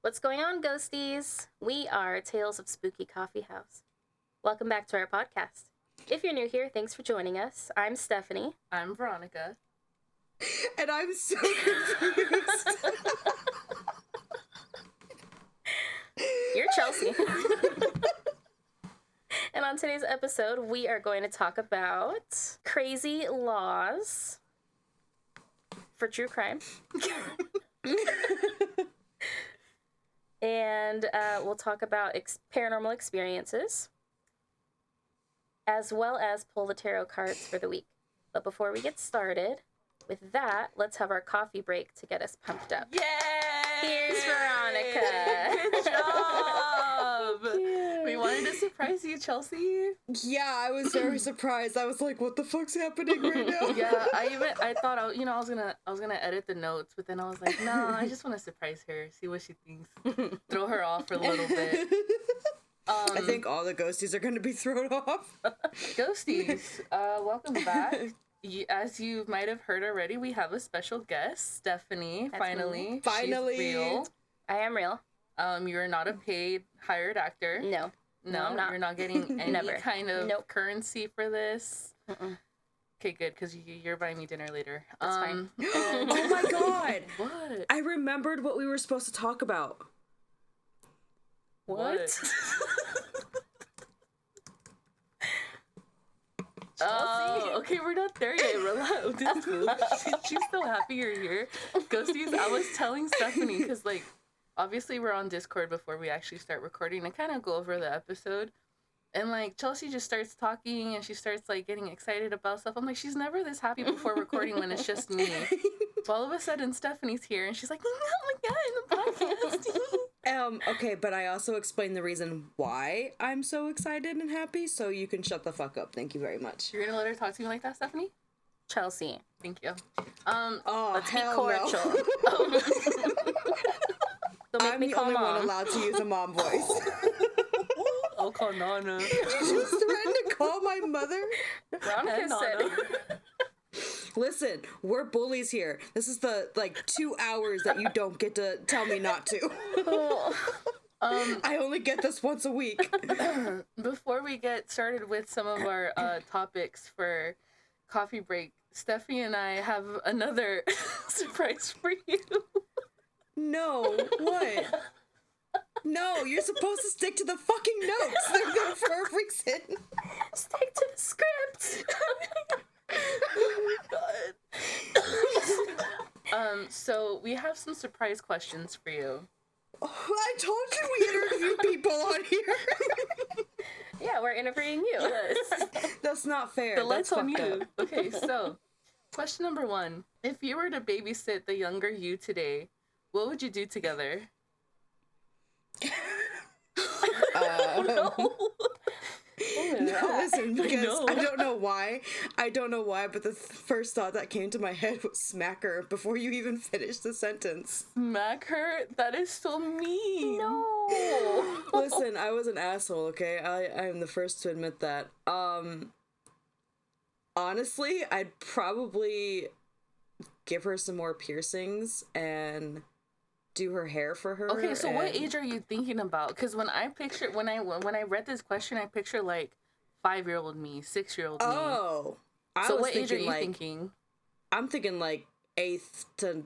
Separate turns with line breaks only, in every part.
What's going on, ghosties? We are Tales of Spooky Coffee House. Welcome back to our podcast. If you're new here, thanks for joining us. I'm Stephanie.
I'm Veronica.
And I'm so confused.
You're Chelsea. And on today's episode, we are going to talk about crazy laws for true crime. And we'll talk about paranormal experiences, as well as pull the tarot cards for the week. But before we get started with that, let's have our coffee break to get us pumped up.
Yay!
Here's Veronica.
Good job! We wanted to surprise you, Chelsea.
Yeah, I was very surprised. I was like, what the fuck's happening right now?
Yeah, I thought I was gonna edit the notes, but then I was like, no, I just want to surprise her, see what she thinks, throw her off for a little bit.
I think all the ghosties are going to be thrown off.
Ghosties, welcome back. As you might have heard already, we have a special guest, Stephanie.
That's
finally,
Finally.
She's real.
I am real.
You're not a paid hired actor.
No, I'm not.
You're not getting any
Never.
kind of
Nope.
currency for this.
Mm-mm.
Okay, good, because you're buying me dinner later.
That's fine.
Oh my god.
What?
I remembered what we were supposed to talk about.
What?
Oh, okay, we're not there yet. Relax. She's so happy you're here. Ghosties, I was telling Stephanie, because, like, obviously we're on Discord before we actually start recording to kind of go over the episode. And, like, Chelsea just starts talking and she starts, like, getting excited about stuff. I'm like, she's never this happy before recording when it's just me. So all of a sudden, Stephanie's here and she's like, oh my god, in the podcast.
Okay, but I also explained the reason why I'm so excited and happy, so you can shut the fuck up. Thank you very much.
You're gonna let her talk to me like that, Stephanie?
Chelsea.
Thank you.
Oh,
Let's be
hell
cordial.
no.
Don't make
I'm
me
the
call
only one
mom.
allowed to use a mom voice.
I'll call Nana.
Did you just threaten to call my mother?
Veronica said it.
Listen, we're bullies here. This is the, 2 hours that you don't get to tell me not to. I only get this once a week.
Before we get started with some of our topics for coffee break, Steffi and I have another surprise for you.
No, what? No, you're supposed to stick to the fucking notes. They're there for a reason.
Stick to the script.
So we have some surprise questions for you.
I told you we interview people on here.
Yeah, we're interviewing you.
Yes.
That's not fair.
The
That's
lights on
fucked
you.
up.
Okay, so question number 1. If you were to babysit the younger you today, what would you do together?
No, listen, because
know.
I don't know why, but the first thought that came to my head was smack her before you even finished the sentence.
Smack her? That is so mean.
No.
Listen, I was an asshole, okay? I am the first to admit that. Honestly, I'd probably give her some more piercings and do her hair for her.
Okay, so what age are you thinking about? Because when I read this question, I picture like 5-year-old me, 6-year-old me.
Oh,
So what age are you thinking?
I'm thinking like 8th to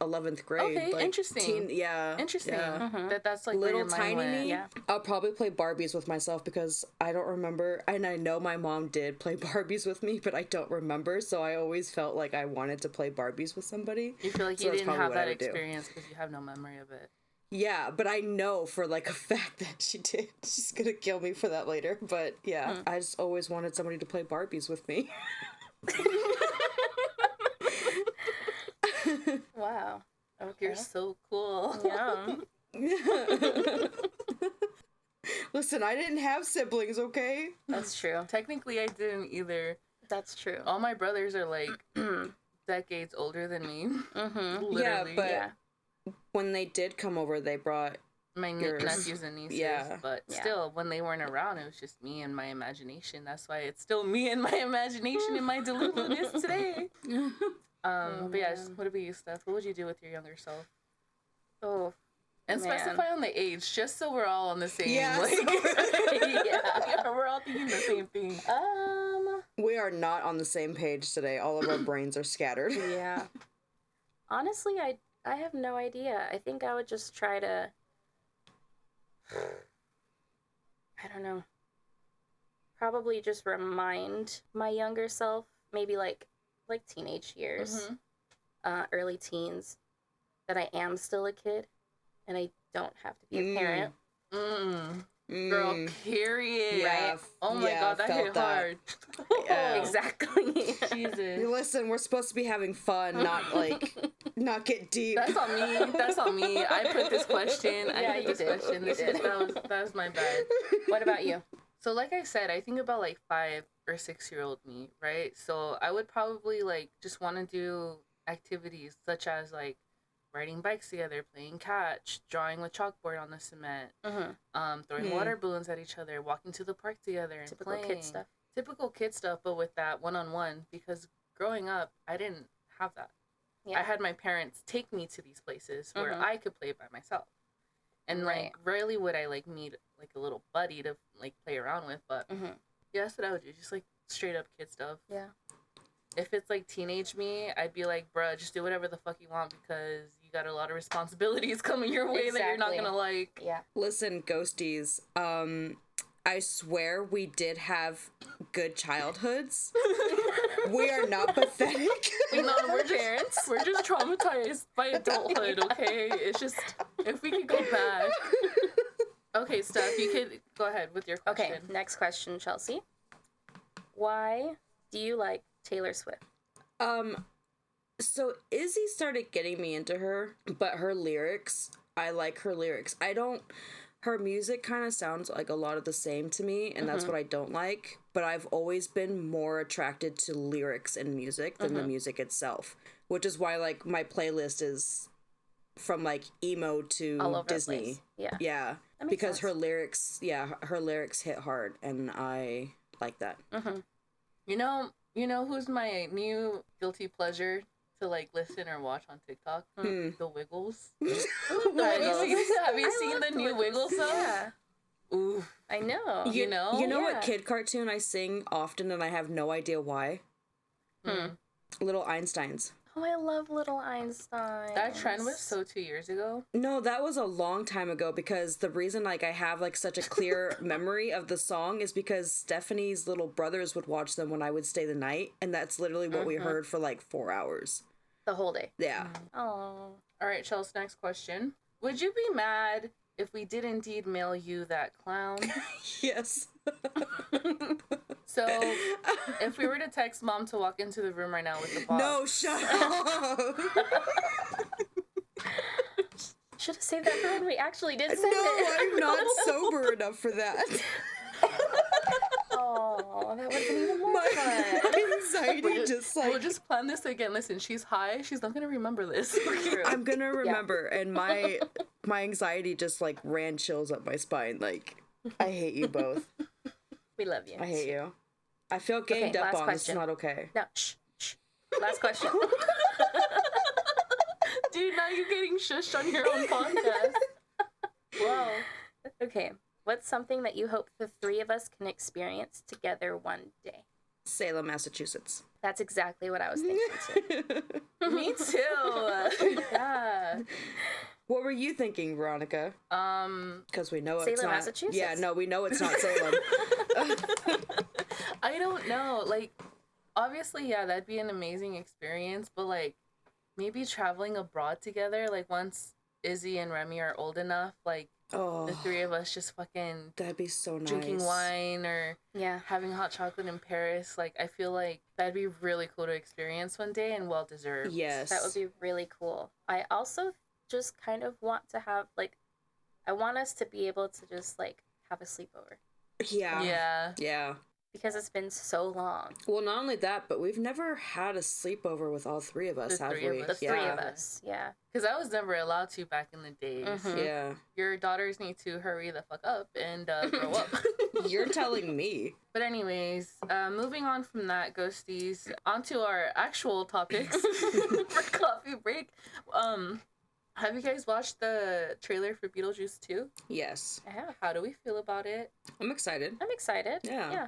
11th grade.
Okay,
like
interesting. Interesting.
Yeah.
That's like
Little
where your mind
tiny
went.
me.
Yeah.
I'll probably play Barbies with myself because I don't remember, and I know my mom did play Barbies with me, but I don't remember, so I always felt like I wanted to play Barbies with somebody.
You feel like
So
you
that's
didn't
probably
have
what I
that
would do.
experience because you have no memory of it.
Yeah, but I know for like a fact that she did. She's gonna kill me for that later, but yeah, I just always wanted somebody to play Barbies with me.
Wow. Okay.
You're so cool.
Yeah.
Listen, I didn't have siblings, okay?
That's true.
Technically, I didn't either.
That's true.
All my brothers are like decades older than me.
Mm-hmm.
Literally.
Yeah, but
Yeah.
when they did come over, they brought
my
yours.
nephews and nieces.
Yeah.
But
Yeah.
still, when they weren't around, it was just me and my imagination. That's why it's still me and my imagination and my delusionalness today. But yeah, what about you, Steph? What would you do with your younger self?
Oh,
And
Man.
specify on the age, just so we're all on the same.
Yeah,
Like,
Yeah.
we're all thinking the same thing.
We are not on the same page today. All of our brains are scattered.
Yeah. Honestly, I have no idea. I think I would just try to, I don't know, probably just remind my younger self, maybe like teenage years, early teens, that I am still a kid and I don't have to be a parent.
Girl, period.
Right?
Oh my God, that hit hard.
Yeah.
Exactly.
Jesus.
Listen, we're supposed to be having fun, not get deep.
That's on me. That's on me. I put this question.
Yeah,
I
you
put this
did.
question.
You did.
That was my bad.
What about you?
So like I said, I think about like 5 or 6-year-old me, right? So I would probably like just want to do activities such as like riding bikes together, playing catch, drawing with chalkboard on the cement, throwing water balloons at each other, walking to the park together, and
Typical
playing.
kid stuff.
Typical kid stuff, but with that one-on-one, because growing up, I didn't have that.
Yeah.
I had my parents take me to these places where I could play by myself. And
Right.
like rarely would I like meet like a little buddy to like play around with, but yeah, that's what I would do. Just like straight up kid stuff.
Yeah.
If it's like teenage me, I'd be like, bruh, just do whatever the fuck you want because you got a lot of responsibilities coming your way that you're not
Exactly.
gonna like.
Yeah.
Listen, ghosties, I swear we did have good childhoods. We are not pathetic.
We're just traumatized by adulthood, okay? It's just if we could go back. Okay, Steph, you could go ahead with your question.
Okay, next question, Chelsea. Why do you like Taylor Swift?
So Izzy started getting me into her, but her lyrics, I like her lyrics. Her music kind of sounds like a lot of the same to me, and that's what I don't like. But I've always been more attracted to lyrics and music than the music itself, which is why like my playlist is from like emo to
All over the
Disney.
place. Yeah.
Yeah,
That makes
because
sense.
her lyrics hit hard, and I like that.
You know who's my new guilty pleasure to like listen or watch on TikTok? The Wiggles. Have you seen the new Wiggles song?
Yeah.
Ooh,
I know.
You know
Yeah.
what kid cartoon I sing often, and I have no idea why? Little Einsteins.
Oh, I love Little Einstein.
that trend was so 2 years ago.
No, that was a long time ago, because the reason like I have like such a clear memory of the song is because Stephanie's little brothers would watch them when I would stay the night, and that's literally what we heard for like 4 hours.
the whole day.
Yeah.
Oh.
All right, Chelsea, next question. Would you be mad if we did indeed mail you that clown?
Yes.
So, if we were to text Mom to walk into the room right now with the box.
No, shut up.
Should have saved that for when we actually did send
No,
it.
I'm not sober enough for that.
Oh, that would have been even more
My
fun.
anxiety just like
We'll just plan this again. Listen, she's high. She's not going to remember this.
I'm gonna remember, and my anxiety just like ran chills up my spine. Like, I hate you both.
We love you.
I hate you. I feel ganged up
last
on. This is
question.
not okay.
No, shh. Last question.
Dude, now you're getting shushed on your own podcast.
Whoa. Okay. What's something that you hope the three of us can experience together one day?
Salem, Massachusetts.
That's exactly what I was thinking too.
Me too.
Yeah.
What were you thinking, Veronica? Because we know it's
Salem,
not.
Massachusetts.
Yeah, no, we know it's not Salem.
I don't know. Like, obviously, yeah, that'd be an amazing experience, but like, maybe traveling abroad together, like once Izzy and Remy are old enough, like
Oh,
the three of us just fucking
that'd be so nice.
drinking wine or
Yeah.
having hot chocolate in Paris. Like, I feel like that'd be really cool to experience one day and well deserved.
Yes.
That would be really cool. I also just kind of want to have, like, I want us to be able to just, like, have a sleepover.
Yeah.
Yeah.
Yeah.
Because it's been so long.
Well, not only that, but we've never had a sleepover with all three of us,
The
have
three of
we?
us.
The three of us. Yeah.
Because I was never allowed to back in the days.
Yeah.
Your daughters need to hurry the fuck up and grow up.
You're telling me.
But anyways, moving on from that, ghosties, onto our actual topics for coffee break. Have you guys watched the trailer for Beetlejuice 2?
Yes.
I have.
How do we feel about it?
I'm excited.
I'm excited.
Yeah.
Yeah.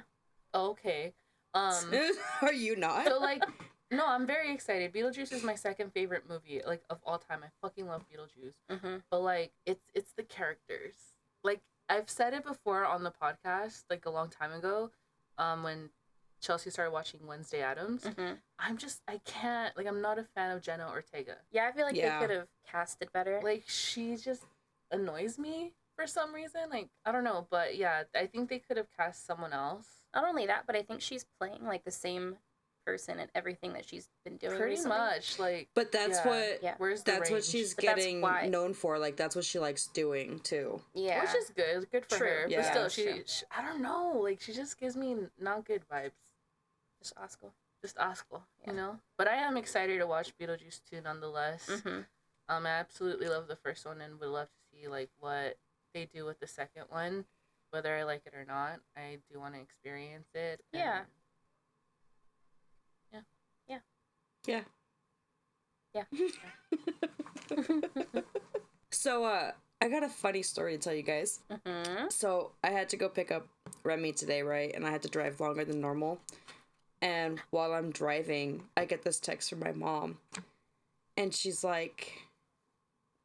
Okay.
Are you not?
So, like, no, I'm very excited. Beetlejuice is my second favorite movie, like, of all time. I fucking love Beetlejuice.
Mm-hmm.
But, like, it's the characters. Like, I've said it before on the podcast, like, a long time ago, when Chelsea started watching Wednesday Addams.
Mm-hmm.
I can't, like, I'm not a fan of Jenna Ortega.
Yeah, I feel like they could have casted better.
Like, she just annoys me for some reason. Like, I don't know, but yeah, I think they could have cast someone else.
Not only that, but I think she's playing, like, the same person in everything that she's been doing
Pretty
recently.
much, like.
But that's what.
Yeah.
Where's the
That's what
range?
she's
But that's
getting
why.
known for. Like, that's what she likes doing too.
Yeah.
Which is good. Good for
True.
her.
Yeah,
But still,
that's true.
she, I don't know. Like, she just gives me not good vibes.
Just Oscar.
Just Oscar,
Yeah.
you know? But I am excited to watch Beetlejuice 2 nonetheless.
Mm-hmm.
I absolutely love the first one and would love to see, like, what they do with the second one. Whether I like it or not, I do want to experience it.
Yeah.
Yeah.
Yeah.
So, I got a funny story to tell you guys.
Mm-hmm.
So, I had to go pick up Remy today, right? And I had to drive longer than normal. And while I'm driving, I get this text from my mom. And she's like,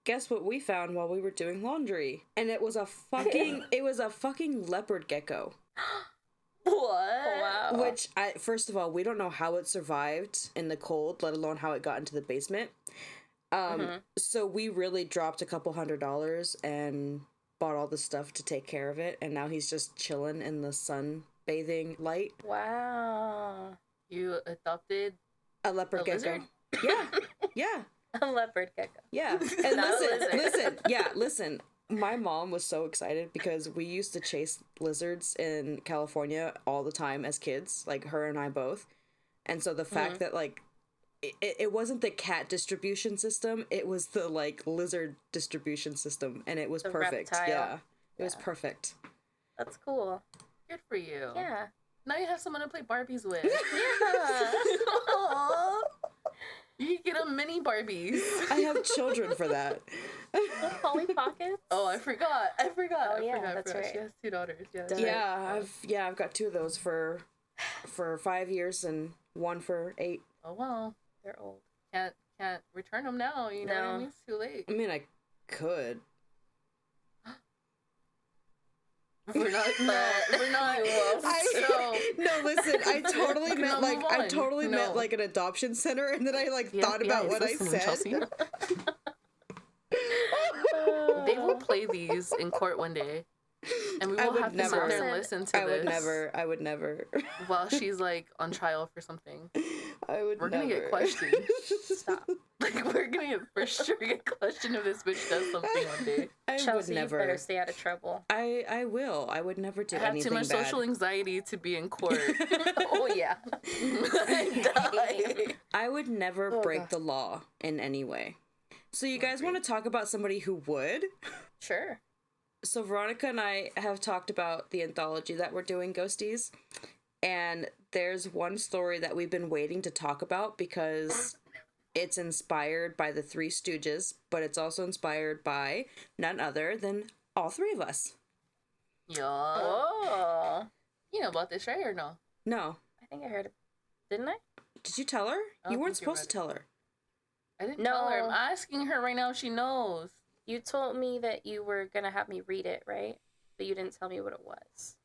guess what we found while we were doing laundry? And it was a fucking leopard gecko.
What?
Oh, wow.
Which, first of all, we don't know how it survived in the cold, let alone how it got into the basement. So we really dropped a couple $100 and bought all the stuff to take care of it. And now he's just chilling in the sunbathing light.
Wow.
You adopted
A leopard
a
gecko.
lizard?
Yeah. Yeah.
A leopard gecko.
Yeah. And
Not a lizard.
listen. My mom was so excited because we used to chase lizards in California all the time as kids, like her and I both. And so the fact that, like, it wasn't the cat distribution system, it was the, like, lizard distribution system, and it was perfect.
reptile.
Yeah. It was perfect.
That's cool.
Good for you.
Yeah.
Now you have someone to play Barbies with.
Yeah.
Aw. You can get them mini Barbies.
I have children for that.
Polly Pockets.
Oh, I forgot.
Oh, yeah,
I forgot.
that's right.
She has 2 daughters. Yeah.
That's
Yeah, I've got 2 of those for 5 years and 1 for 8.
Oh well.
They're old.
Can't return them now. You know what I
No.
mean? It's too late.
I mean, I could.
We're not. We're not.
No, listen. I totally
No,
meant like
move
I
on.
totally
No.
meant like an adoption center, and then I like
The
thought
FBI
about
is
what I
listening,
said.
Chelsea. They will play these in court one day, and we
I
will
would
have to
never.
sit there and listen to
I would
this
never. I would never.
while she's like on trial for something.
I would.
We're
never.
gonna get questioned.
Stop.
Like, we're gonna for sure get questioned if this bitch does something one day.
I would
Chelsea, you
never.
better stay out of trouble.
I will. I would never do
I have
anything
too much
bad.
social anxiety to be in court.
Oh, yeah.
I die.
I would never break the law in any way. So you guys want to talk about somebody who would?
Sure.
So Veronica and I have talked about the anthology that we're doing, Ghosties, and there's one story that we've been waiting to talk about because it's inspired by the Three Stooges, but it's also inspired by none other than all 3 of us.
Yeah.
Oh.
You know about this, right, or no?
No.
I think I heard it. Didn't I?
Did you tell her?
don't
You weren't
think you
supposed to
read
tell her.
I didn't tell her. I'm
No.
asking her right now if she knows.
You told me that you were going to have me read it, right? But you didn't tell me what it was.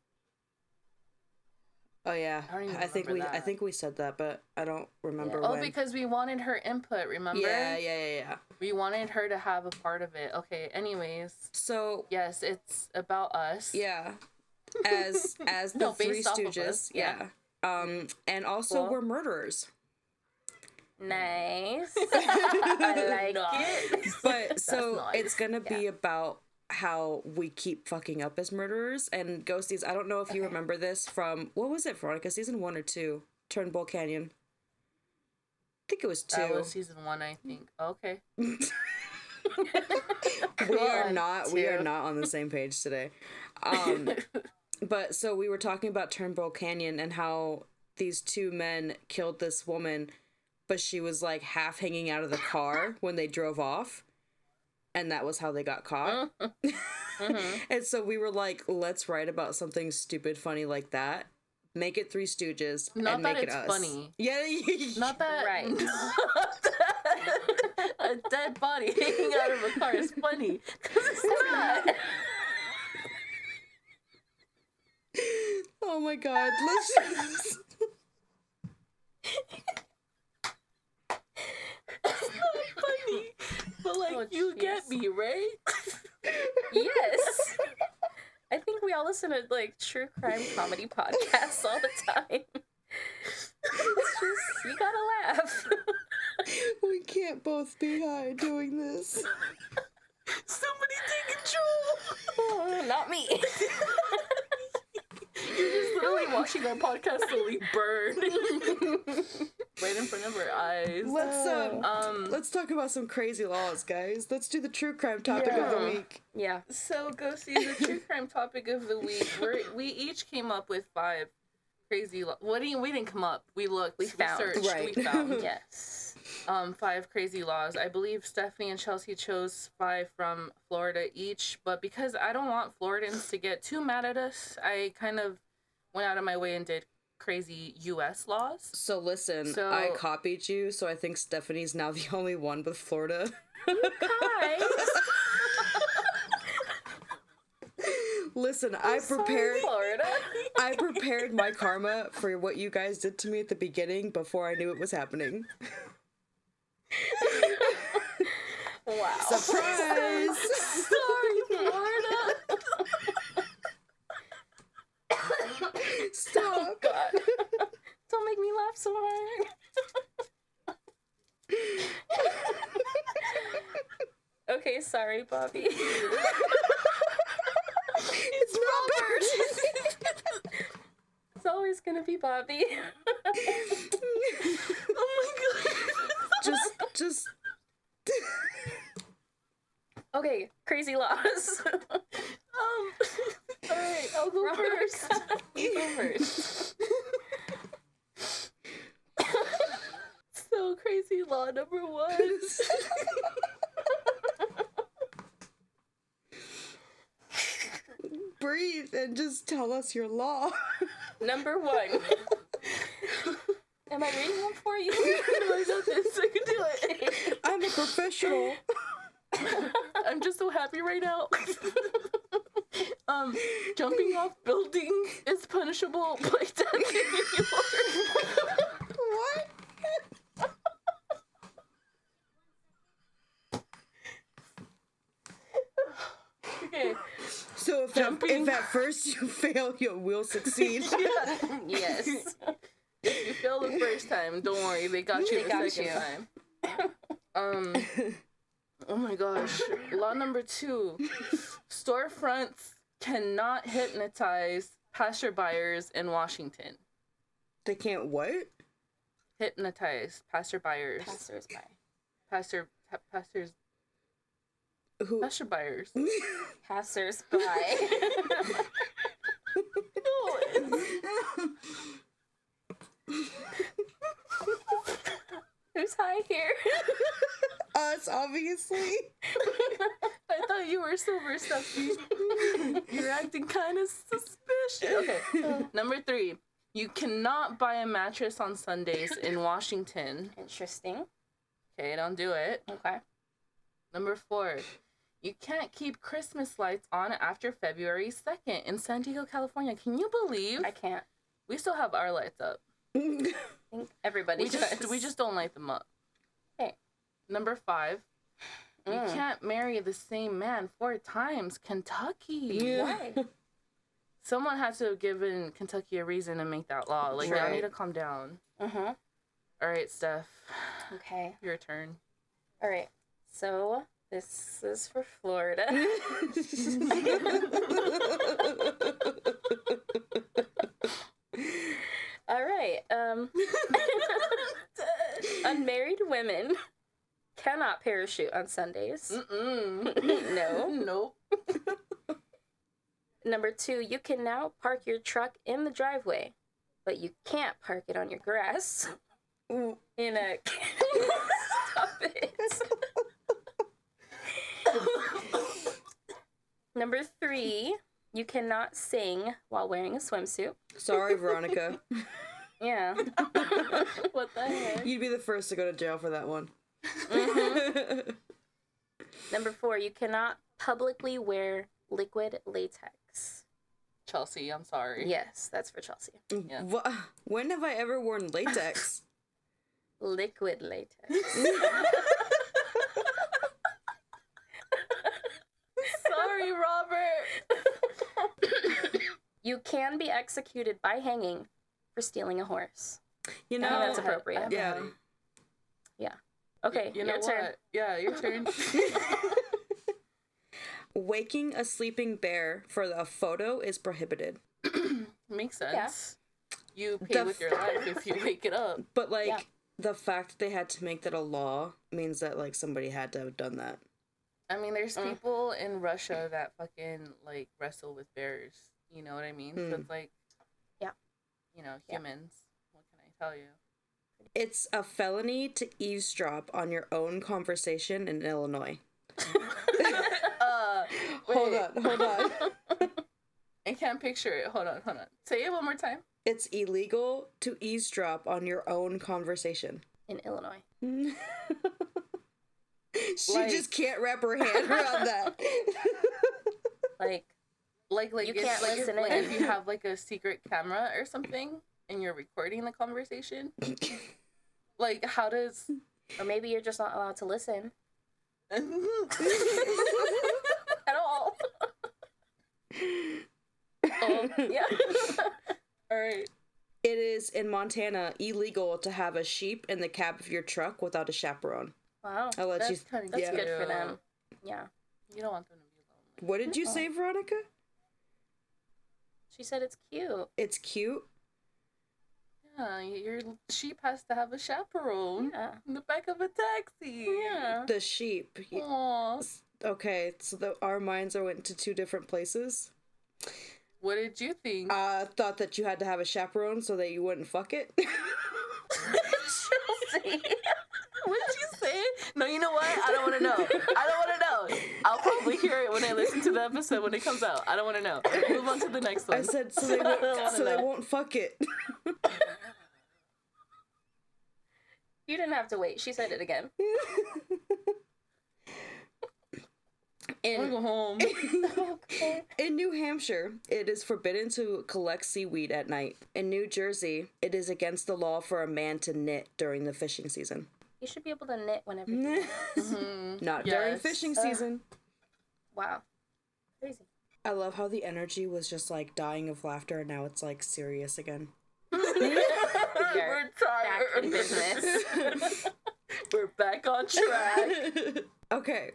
Oh yeah.
I don't even
I think
remember
I
that.
think we said that, but I don't remember
Oh,
when.
because we wanted her input, remember?
Yeah.
We wanted her to have a part of it. Okay, anyways.
So
Yes, it's about us.
yeah, as the
No,
Three
based off of
Stooges,
us,
yeah. And also
Cool.
we're murderers.
Nice. I like it.
But so
nice.
it's gonna be about how we keep fucking up as murderers. And Ghosties, I don't know if you remember this from, what was it, Veronica? Season 1 or 2? Turnbull Canyon. I think it was 2.
That was season 1, I think. Okay.
we are not on the same page today. But so we were talking about Turnbull Canyon and how these 2 men killed this woman, but she was like half hanging out of the car when they drove off. and that was how they got caught. And so we were like, let's write about something stupid funny like that. Make it Three Stooges.
Not
and
that
make
it's
it us.
funny.
Yeah.
Not that.
Right.
A dead body hanging out of a car is funny. Because it's not.
Oh my god. Let's just...
It's not funny. But, like, you get me, right?
Yes. I think we all listen to, like, true crime comedy podcasts all the time. It's just, you gotta laugh.
We can't both be high doing this.
Somebody take control.
Oh, not me.
You're just literally watching our podcast slowly burn. Right in front of our eyes.
Let's talk about some crazy laws, guys. Let's do the true crime topic of the week.
Yeah.
So, Ghosties, the true crime topic of the week. We each came up with 5 crazy laws. We didn't come up. We looked. We
found.
searched.
Right.
We found.
Yes.
5 crazy laws. I believe Stephanie and Chelsea chose 5 from Florida each, but because I don't want Floridans to get too mad at us, I kind of went out of my way and did crazy U.S. laws.
So listen, I copied you, so I think Stephanie's now the only one with Florida.
Guys.
Listen, I prepared
Florida.
I prepared my karma for what you guys did to me at the beginning before I knew it was happening.
Wow.
Surprise!
Sorry, Florida.
Stop!
God. Don't make me laugh so hard. Okay, sorry, Bobby.
It's Robert!
It's always gonna be Bobby.
Oh my god.
Just
Okay, crazy laws.
Alright, I'll go first. You go first. So, crazy law number 1.
breathe and just tell us your law.
Number 1. Am I reading one for you?
No, I got this. I can do it.
I'm a professional.
I'm just so happy right now. Jumping off buildings is punishable by death in New York.
What?
Okay.
So if at first you fail, you will succeed.
Yeah.
Yes.
If you fail the first time, don't worry. They got you the second time. Oh my gosh. Law number 2. Storefronts cannot hypnotize passerbyers in Washington.
They can't what?
Hypnotize passerbyers.
Passersby.
Passers.
Who?
Passerbyers.
Passersby. Who's high here?
Us, obviously.
I thought you were sober, Stuffy. You're acting kind of suspicious. Okay. Number 3. You cannot buy a mattress on Sundays in Washington.
Interesting.
Okay, don't do it.
Okay.
Number 4. You can't keep Christmas lights on after February 2nd in San Diego, California. Can you believe?
I can't.
We still have our lights up.
I think everybody does.
We just don't light them up.
Okay.
Number 5. You can't marry the same man 4 times. Kentucky.
Why?
Someone had to have given Kentucky a reason to make that law. Like, y'all need to calm down.
Uh-huh.
All right, Steph.
Okay.
Your turn.
All right. So, this is for Florida. All right. Unmarried women cannot parachute on Sundays. No.
Nope.
Number 2, you can now park your truck in the driveway, but you can't park it on your grass. In a... Stop it. Number 3, you cannot sing while wearing a swimsuit.
Sorry, Veronica.
Yeah.
What the heck?
You'd be the first to go to jail for that one.
Mm-hmm. Number 4, you cannot publicly wear liquid latex.
Chelsea, I'm sorry.
Yes, that's for Chelsea.
Yeah.
When have I ever worn latex?
Liquid latex.
Sorry, Robert.
You can be executed by hanging for stealing a horse.
You know,
I think that's appropriate.
Yeah.
Yeah. Okay,
You know
your
what?
turn.
Yeah, your turn.
Waking a sleeping bear for a photo is prohibited.
Makes sense.
Yeah.
You pay with your life if you wake it up.
But, like,
Yeah.
the fact they had to make that a law means that, like, somebody had to have done that.
I mean, there's people in Russia that fucking, like, wrestle with bears. You know what I mean? So it's like,
Yeah.
you know, humans. What can I tell you?
It's a felony to eavesdrop on your own conversation in Illinois. Hold on.
I can't picture it. Hold on. Say it one more time.
It's illegal to eavesdrop on your own conversation.
In Illinois.
She
Like-
just can't wrap her hand around that.
Like,
Like
You
if,
can't
like,
listen
if, like,
in.
if you have like a secret camera or something and you're recording the conversation. Like, how does?
or maybe you're just not allowed to listen.
At all.
Yeah.
All right.
It is in Montana illegal to have a sheep in the cab of your truck without a chaperone.
Wow.
I'll let you.
That's kind of
That's good for them. Yeah.
You don't want them to be lonely.
What did you say, Veronica?
She said it's cute.
It's cute.
Yeah, your sheep has to have a chaperone
Yeah.
in the back of a taxi.
Yeah.
The sheep.
Aw.
Okay, so our minds are went to two different places.
What did you think?
Thought that you had to have a chaperone so that you wouldn't fuck it.
Chelsea.
What did you say? No, you know what? I don't want to know. I don't want to know. I'll probably hear it when I listen to the episode when it comes out. I don't want to know. Move on to the next one.
I said so they won't fuck it.
You didn't have to wait. She said it again.
I want to go home.
In New Hampshire, it is forbidden to collect seaweed at night. In New Jersey, it is against the law for a man to knit during the fishing season.
You should be able to knit whenever you want.
Not during
Yes.
fishing season.
Wow. Crazy.
I love how the energy was just like dying of laughter and now it's like serious again.
We're
Back in
tired.
business.
We're back on track.
Okay.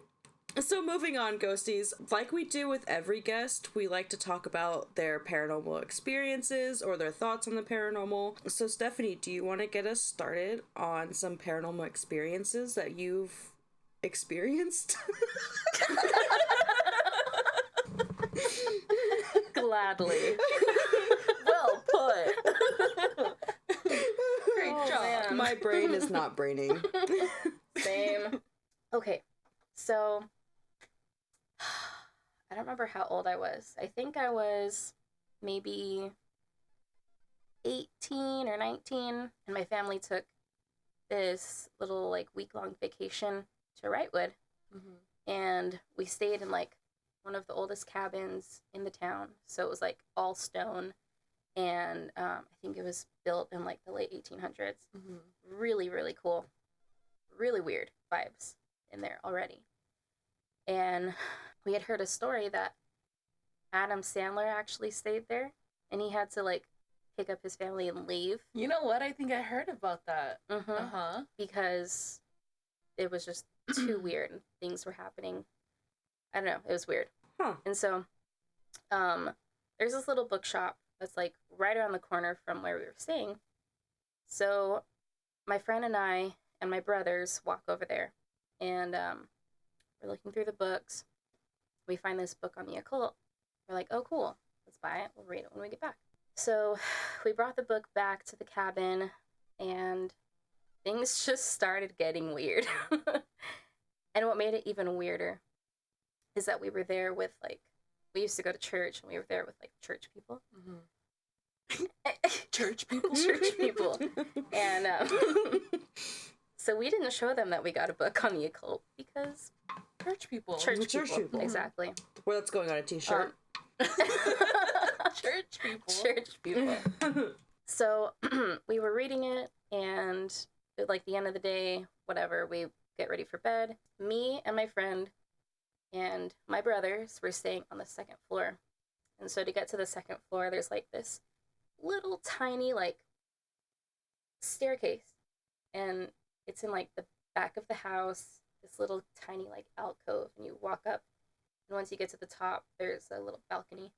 So moving on, ghosties. Like we do with every guest, we like to talk about their paranormal experiences or their thoughts on the paranormal. So Stephanie, do you want to get us started on some paranormal experiences that you've experienced?
Gladly.
Well put. Great
Oh,
job.
man.
My brain is not braining.
Same. Okay. So, I don't remember how old I was. I think I was maybe 18 or 19, and my family took this little like week-long vacation to Wrightwood, and we stayed in like one of the oldest cabins in the town. So it was like all stone, and I think it was built in like the late 1800s. Really, really cool. Really weird vibes in there already. And we had heard a story that Adam Sandler actually stayed there, and he had to like pick up his family and leave.
You know what? I think I heard about that.
Mm-hmm. Because it was just too weird and things were happening. I don't know. It was weird.
Huh.
And so there's this little bookshop that's like right around the corner from where we were staying. So my friend and I and my brothers walk over there, and we're looking through the books. We find this book on the occult. We're like, oh, cool. Let's buy it. We'll read it when we get back. So we brought the book back to the cabin, and things just started getting weird. And what made it even weirder is that we were there with, like, we used to go to church, and we were there with, like, church people.
Church people?
Church people. And so we didn't show them that we got a book on the occult because
Church people.
church people. Exactly.
Well, that's going on a t-shirt.
Church people.
Church people. So we were reading it, and at, like, the end of the day, whatever, we get ready for bed. Me and my friend and my brothers were staying on the second floor. And so to get to the second floor, there's, like, this little tiny, like, staircase. And it's in, like, the back of the house, this little tiny, like, alcove. And you walk up, and once you get to the top, there's a little balcony.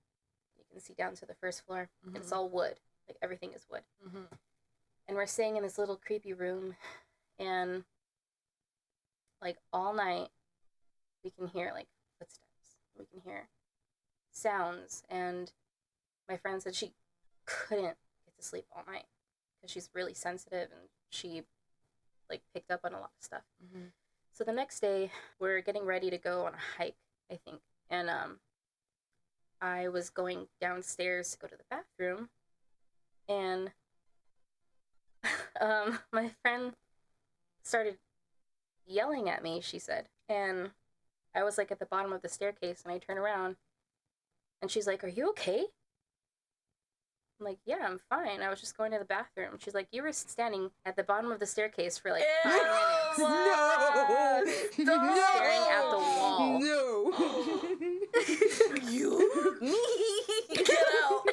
You can see down to the first floor. And it's all wood. Like, everything is wood. And we're staying in this little creepy room, and, like, all night, we can hear, like, footsteps. We can hear sounds, and my friend said she couldn't get to sleep all night because she's really sensitive, and she, like, picked up on a lot of stuff. So the next day, we're getting ready to go on a hike, I think, and I was going downstairs to go to the bathroom, and my friend started yelling at me, she said, and I was, like, at the bottom of the staircase, and I turn around, and she's like, "Are you okay?" I'm like, "Yeah, I'm fine. I was just going to the bathroom." She's like, "You were standing at the bottom of the staircase for, like, 5 minutes.
No!
Staring at the wall."
No!
You?
Me?
Get out.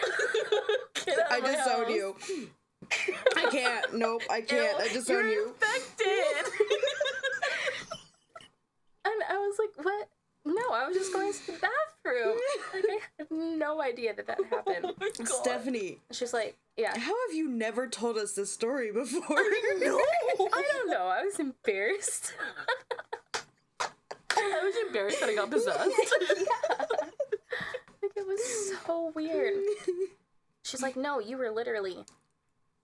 Get out
I
of my
disown
house.
you. I can't. Nope, I can't. I disown
You're
you.
infected.
And I was like, "What? No, I was just going to the bathroom." Like, I had no idea that happened.
Oh my God.
Stephanie,
She's like, "Yeah."
how have you never told us this story before?
No.
I don't know. I was embarrassed.
I was embarrassed that I got possessed.
Yeah. Like, it was so weird. She's like, "No, you were literally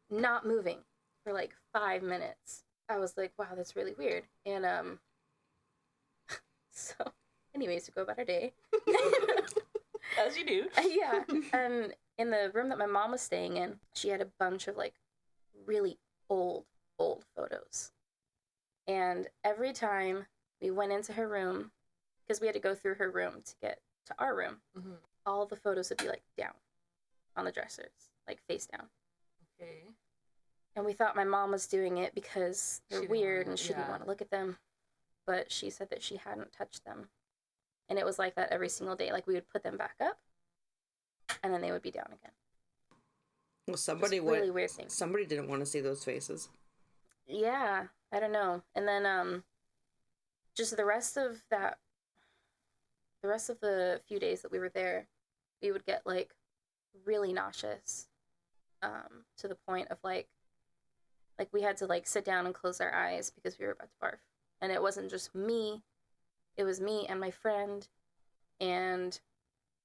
not moving for, like, 5 minutes." I was like, "Wow, that's really weird." And so anyways, we go about our day.
As you do.
Yeah. And in the room that my mom was staying in, she had a bunch of, like, really old photos. And every time we went into her room, because we had to go through her room to get to our room, all the photos would be, like, down on the dressers, like, face down.
Okay.
And we thought my mom was doing it because they're weird and she didn't
yeah.
want to look at them. But she said that she hadn't touched them. And it was like that every single day. Like, we would put them back up, and then they would be down again.
Well, somebody
really weird thing.
Somebody didn't want to see those faces.
Yeah, I don't know. And then just the rest of the few days that we were there, we would get, like, really nauseous, to the point of, like we had to, like, sit down and close our eyes because we were about to barf. And it wasn't just me, it was me and my friend. And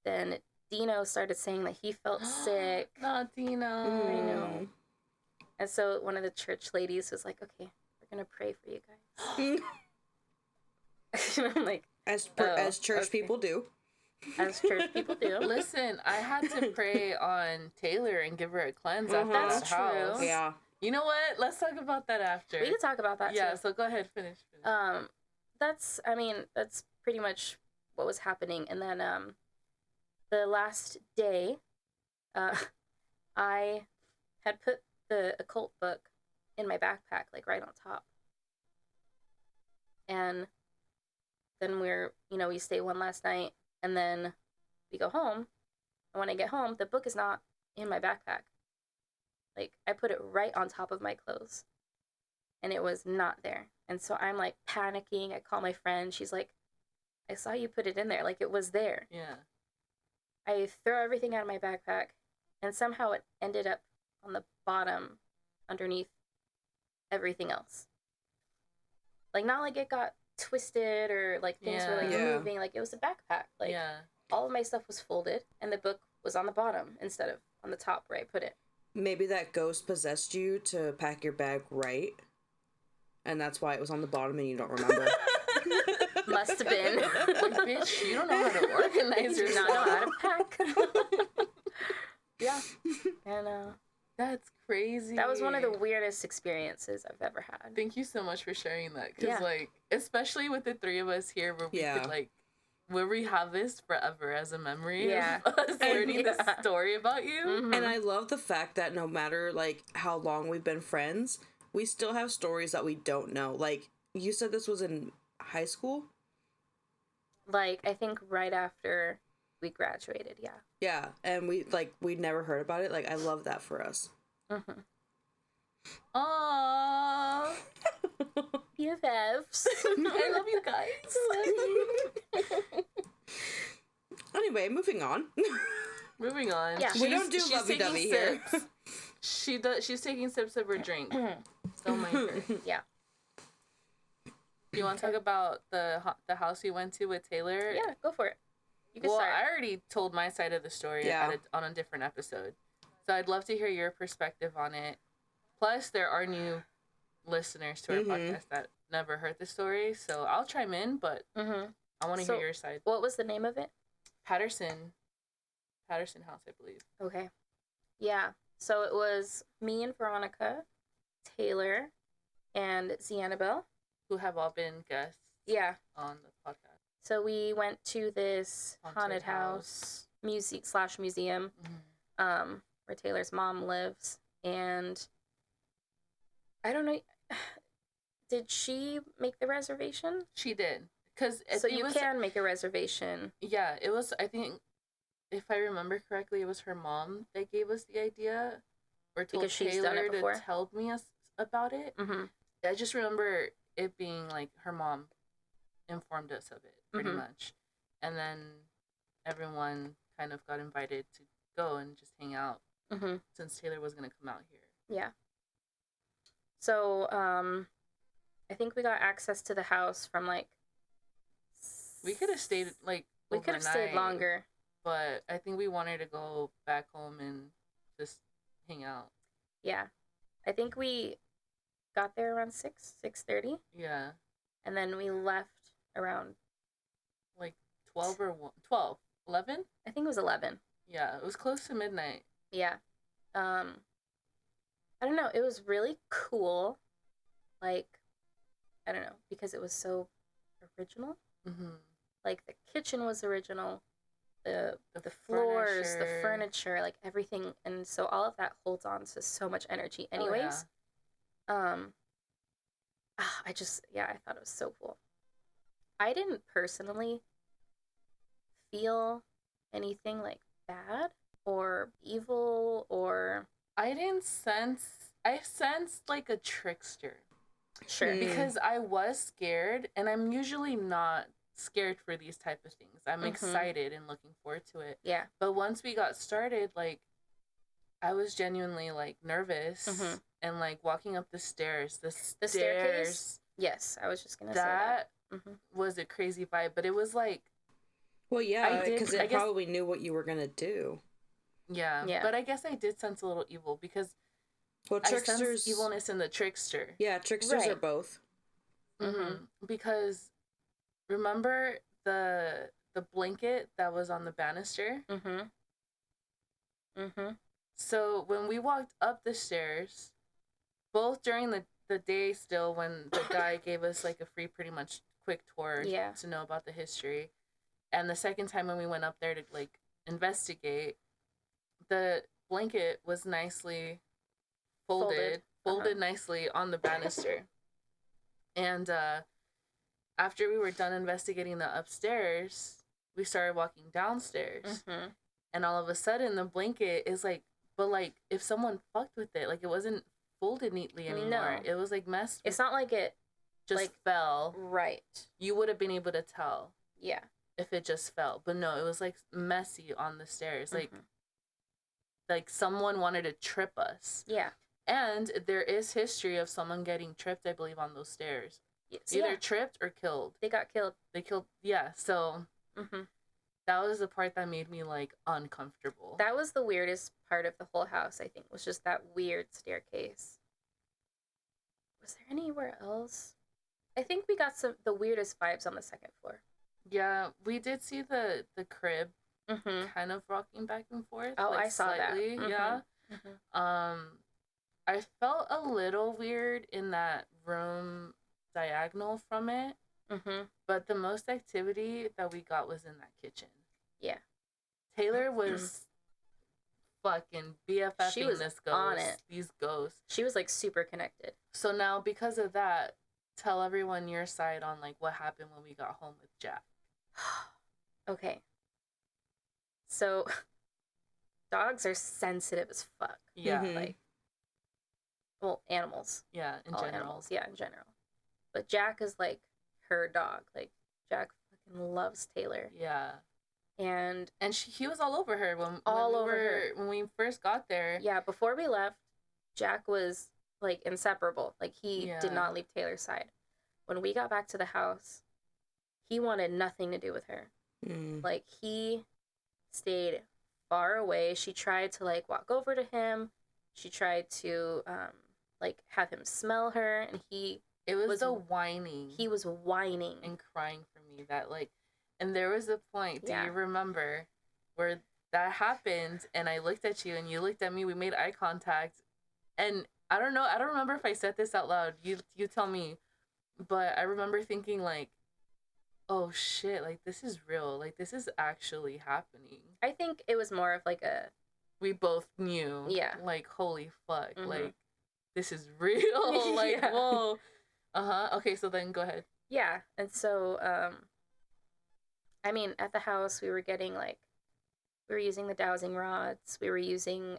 then Dino started saying that he felt sick.
Not Dino.
I know. And so one of the church ladies was like, "Okay, we're going to pray for you guys." And I'm like,
As church
okay.
people do.
As church people do.
Listen, I had to pray on Taylor and give her a cleanse after
That's
that house.
true.
Yeah.
You know what? Let's talk about that after.
We can talk about that,
Yeah,
too.
so go ahead, finish.
That's pretty much what was happening. And then the last day, I had put the occult book in my backpack, like, right on top. And then we stay one last night, and then we go home. And when I get home, the book is not in my backpack. Like, I put it right on top of my clothes, and it was not there. And so I'm, like, panicking. I call my friend. She's like, "I saw you put it in there. Like, it was there."
Yeah.
I throw everything out of my backpack, and somehow it ended up on the bottom underneath everything else. Like, not like it got twisted or, like, things were, like, moving. Like, it was a backpack. Like, all of my stuff was folded, and the book was on the bottom instead of on the top where I put it.
Maybe that ghost possessed you to pack your bag right, and that's why it was on the bottom and you don't remember.
Must have been.
Like, bitch, you don't know how to organize
You do not know
yourself.
how to pack. Yeah. And
That's crazy.
that was one of the weirdest experiences I've ever had.
Thank you so much for sharing that. Because,
Yeah.
like, especially with the three of us here, where we could, like, where we have this forever as a memory of us learning this story about you.
Mm-hmm. And I love the fact that no matter, like, how long we've been friends, we still have stories that we don't know. Like, you said this was in high school?
Like, I think right after we graduated, yeah.
Yeah, and we'd never heard about it. Like, I love that for us.
Mm-hmm.
Aww.
BFFs.
I love you guys.
Anyway, moving on.
Moving on.
Yeah.
We don't do lovey-dovey here.
She's taking sips of her drink. Don't mind her.
Yeah.
You want to talk about the house you went to with Taylor?
Yeah, go for it. You can
Well,
start.
I already told my side of the story on a different episode. So I'd love to hear your perspective on it. Plus, there are new listeners to our podcast that never heard the story. So I'll chime in, but I want to hear your side.
What was the name of it?
Patterson House, I believe.
Okay. Yeah. So it was me and Veronica, Taylor, and Ziannabelle.
Who have all been guests on the podcast.
So we went to this haunted house museum where Taylor's mom lives. And I don't know, did she make the reservation?
She did.
So you can make a reservation.
Yeah, it was, I think, if I remember correctly, it was her mom that gave us the idea. Or told Taylor to tell me about it. Mm-hmm. I just remember it being like her mom informed us of it pretty much, and then everyone kind of got invited to go and just hang out since Taylor was gonna come out here.
Yeah. So I think we got access to the house from like
we could have stayed like
we could have stayed longer,
but I think we wanted to go back home and just hang out.
Yeah, I think we got there around 6:30.
Yeah.
And then we left around
like 12, 11?
I think it was 11.
Yeah, it was close to midnight.
Yeah. I don't know, it was really cool. Like, I don't know, because it was so original. Mm-hmm. Like, the kitchen was original. The floors, the furniture, like everything. And so all of that holds on to so much energy anyways. Oh, yeah. I thought it was so cool. I didn't personally feel anything like bad or evil or I
sensed like a trickster.
Sure.
Because I was scared, and I'm usually not scared for these type of things. I'm excited and looking forward to it.
Yeah.
But once we got started, like, I was genuinely like nervous and like walking up the stairs. The
staircase? Yes, I was just gonna say that.
Was a crazy vibe, but it was like,
well, yeah, because it probably knew what you were gonna do.
Yeah, but I guess I did sense a little evil because
tricksters,
I sense evilness in the trickster.
Yeah, tricksters are both.
Because remember the blanket that was on the banister? So when we walked up the stairs, both during the day still, when the guy gave us like a free pretty much quick tour to know about the history, and the second time when we went up there to like investigate, the blanket was nicely folded nicely on the banister. And after we were done investigating the upstairs, we started walking downstairs. And all of a sudden the blanket is like, but like if someone fucked with it, like it wasn't folded neatly anymore. No. It was like messed.
It's not like it
just
like,
fell.
Right.
You would have been able to tell.
Yeah.
If it just fell. But no, it was like messy on the stairs. Like someone wanted to trip us.
Yeah.
And there is history of someone getting tripped, I believe, on those stairs. Yes. Either tripped or killed.
They got killed.
So that was the part that made me like uncomfortable.
That was the weirdest part of the whole house, I think, was just that weird staircase. Was there anywhere else? I think we got the weirdest vibes on the second floor.
Yeah, we did see the crib
Mm-hmm.
kind of rocking back and forth.
Oh,
like,
I saw
slightly,
that. Mm-hmm.
Yeah.
Mm-hmm.
I felt a little weird in that room diagonal from it.
Mm-hmm.
But the most activity that we got was in that kitchen.
Yeah.
Taylor was fucking BFFing
She was
this ghost.
on it.
These ghosts.
She was like super connected.
So now, because of that, tell everyone your side on like what happened when we got home with Jack.
Okay. So, dogs are sensitive as fuck.
Yeah.
Mm-hmm.
Like, well, animals.
Yeah, in
All
general.
animals. Yeah, in general. But Jack is like her dog. Like, Jack fucking loves Taylor.
Yeah.
And
he was all over her when we first got there.
Yeah, before we left, Jack was like inseparable. Like, he did
Yeah.
not leave Taylor's side. When we got back to the house, he wanted nothing to do with her.
Mm.
Like, he stayed far away. She tried to like walk over to him. She tried to like have him smell her, and
it was the whining.
He was whining
and crying for me that like, and there was a point. Do
Yeah.
you remember where that happened? And I looked at you, and you looked at me. We made eye contact, and I don't know. I don't remember if I said this out loud. You tell me, but I remember thinking like, oh shit, like this is real. Like this is actually happening.
I think it was more of like a...
We both knew.
Yeah.
Like, holy fuck.
Mhm.
Like, this is real. Like,
Yeah.
whoa. Okay, so then go ahead.
Yeah, and so, I mean, at the house, we were using the dowsing rods. We were using,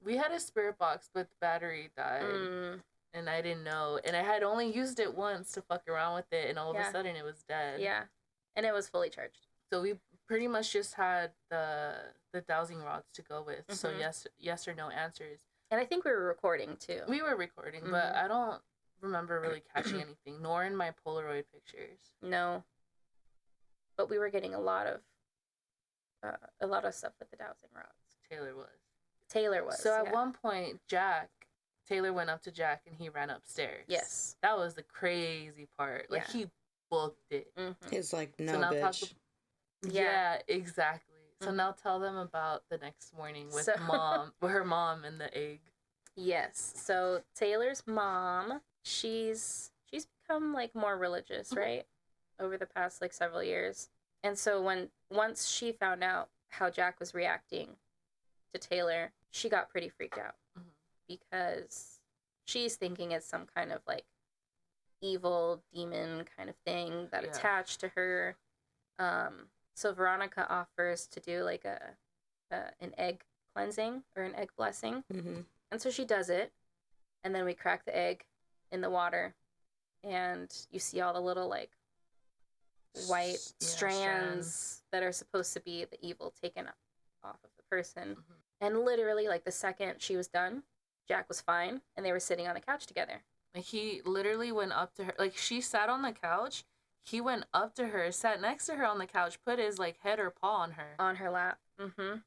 We had a spirit box, but the battery died. And I didn't know. And I had only used it once to fuck around with it, and all of a sudden it was dead.
Yeah, and it was fully charged.
So we pretty much just had the dowsing rods to go with. So yes or no answers.
And I think we were recording, too.
We were recording, but I don't remember really catching anything, nor in my Polaroid pictures.
No. But we were getting a lot of stuff with the dowsing rods. Taylor was.
So at one point, Taylor went up to Jack and he ran upstairs.
Yes.
That was the crazy part. Like, he booked it.
Mm-hmm.
He's like, no,
so now
bitch.
Yeah, exactly. So now tell them about the next morning with her mom and the egg.
Yes. So Taylor's mom, she's become like more religious, right? Over the past like several years. And so once she found out how Jack was reacting to Taylor, she got pretty freaked out because she's thinking it's some kind of like evil demon kind of thing that attached to her. So Veronica offers to do like an egg cleansing or an egg blessing.
Mm-hmm.
And so she does it. And then we crack the egg in the water. And you see all the little like white strands that are supposed to be the evil taken off of the person. And literally like the second she was done, Jack was fine. And they were sitting on the couch together.
Like, he literally went up to her. Like, she sat on the couch. He went up to her, sat next to her on the couch, put his, like, head or paw on her.
On her lap. Mm-hmm.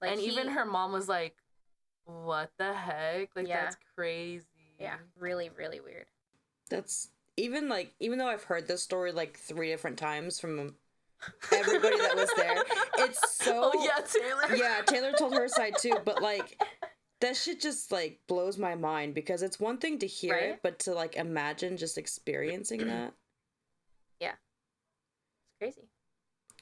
Like,
and even her mom was like, what the heck? Like, that's crazy.
Yeah, really, really weird.
That's, even though I've heard this story, like, 3 different times from everybody that was there, it's so...
Oh, yeah, Taylor.
Yeah, Taylor told her side, too, but, like... That shit just, like, blows my mind, because it's one thing to hear it, but to, like, imagine just experiencing that.
Yeah. It's crazy.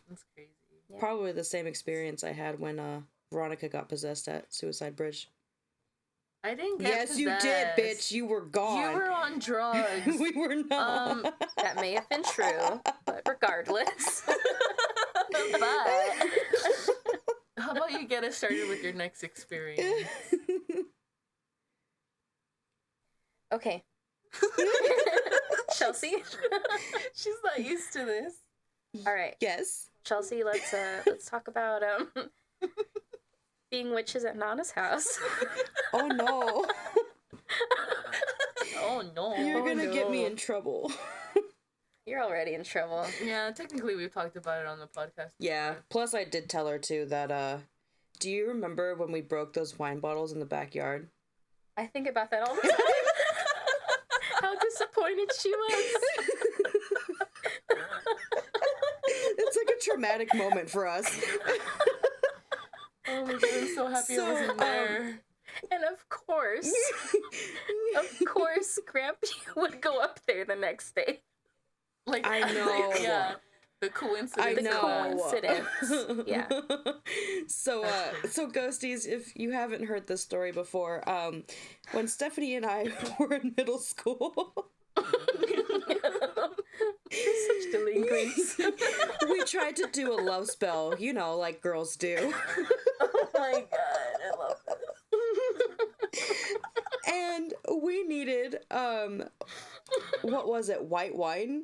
It's crazy.
Yeah.
Probably the same experience I had when Veronica got possessed at Suicide Bridge.
I didn't get
Yes,
possessed.
you did, bitch. You were gone.
You were on drugs.
We were not.
That may have been true, but regardless.
But... How about you get us started with your next experience?
Okay. Chelsea?
She's not used to this.
All right.
Yes.
Chelsea, let's talk about being witches at Nana's house.
Oh no.
Oh no.
You're gonna get me in trouble.
You're already in trouble.
Yeah, technically we've talked about it on the podcast.
Yeah. Plus I did tell her too that do you remember when we broke those wine bottles in the backyard?
I think about that all the time. How disappointed she was.
It's like a traumatic moment for us.
Oh my god, I'm so happy I wasn't there.
And of course, Grampy would go up there the next day.
Like,
I know.
Yeah. The coincidence.
I know.
Coincidence. Yeah.
So Ghosties, if you haven't heard this story before, when Stephanie and I were in middle school,
Such delinquents.
we tried to do a love spell, you know, like girls do.
Oh my god, I love this.
And we needed, what was it, white wine?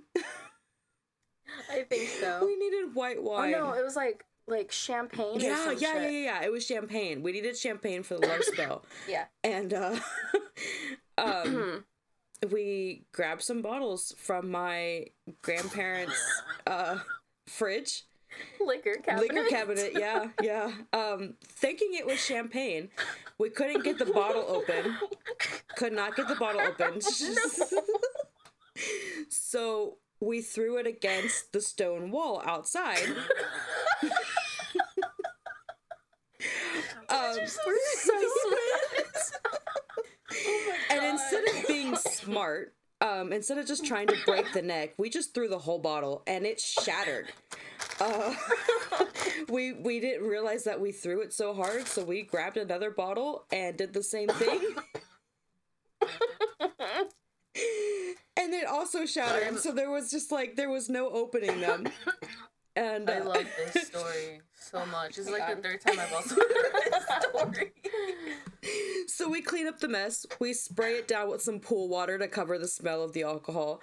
I think so.
We needed white wine.
Oh no, it was like champagne or some shit.
Yeah. It was champagne. We needed champagne for the love spell.
Yeah.
And we grabbed some bottles from my grandparents' fridge.
Liquor cabinet.
Yeah. Thinking it was champagne. We couldn't get the bottle open. Could not get the bottle open. So we threw it against the stone wall outside. And instead of being smart, instead of just trying to break the neck, we just threw the whole bottle and it shattered. We didn't realize that we threw it so hard, so we grabbed another bottle and did the same thing. And it also shattered, so there was no opening them. And
I love this story so much. It's like the third time I've also heard this story.
So we clean up the mess. We spray it down with some pool water to cover the smell of the alcohol.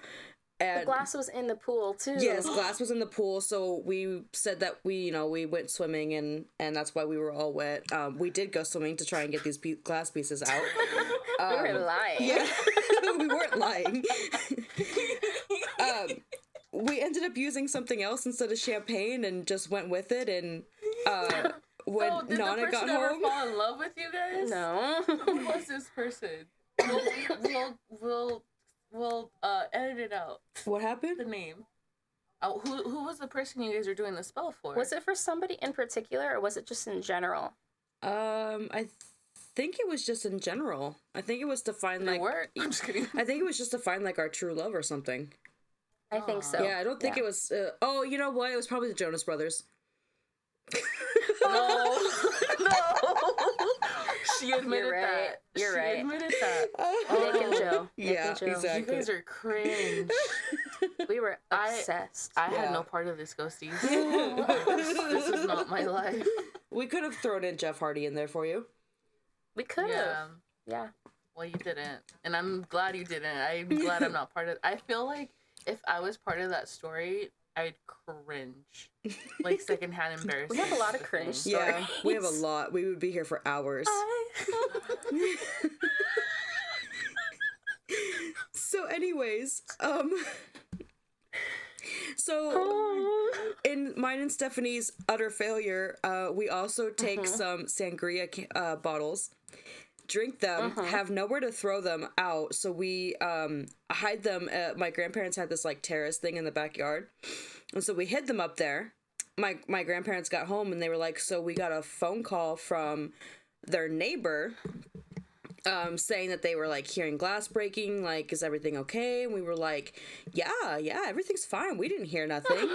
And
the glass was in the pool too.
yes, glass was in the pool. So we said that we went swimming and that's why we were all wet. We did go swimming to try and get these glass pieces out.
We were lying.
Yeah, we weren't lying. We ended up using something else instead of champagne and just went with it. And when
did
Nana
the person
got
ever
home,
fall in love with you guys?
No.
Who was this person? We'll edit it out.
what happened?
The name. Who was the person you guys were doing the spell for?
Was it for somebody in particular, or was it just in general?
I think it was just in general. I think it was to find like.
I'm just kidding.
I think it was just to find like our true love or something.
I think so.
Yeah, I don't think it was. Oh, you know what? It was probably the Jonas Brothers.
No. She admitted that.
You're right.
She admitted that.
Nick and Joe.
Yeah,
and Joe.
exactly.
You guys are cringe.
We were obsessed.
I had no part of this, Ghosties. This is not my life.
We could have thrown in Jeff Hardy in there for you.
We could have. Yeah.
Well, you didn't. And I'm glad you didn't. I'm glad I'm not part of it. I feel like if I was part of that story, I'd cringe. Like secondhand embarrassment.
We have a lot of cringe stories.
Yeah, we have a lot. We would be here for hours. So anyways, so in mine and Stephanie's utter failure, we also take some sangria bottles, drink them, have nowhere to throw them out, so we hide them. My grandparents had this like terrace thing in the backyard, and so we hid them up there. My grandparents got home and they were like, so we got a phone call from their neighbor saying that they were like hearing glass breaking, like, is everything okay? And we were like, yeah, everything's fine. We didn't hear nothing.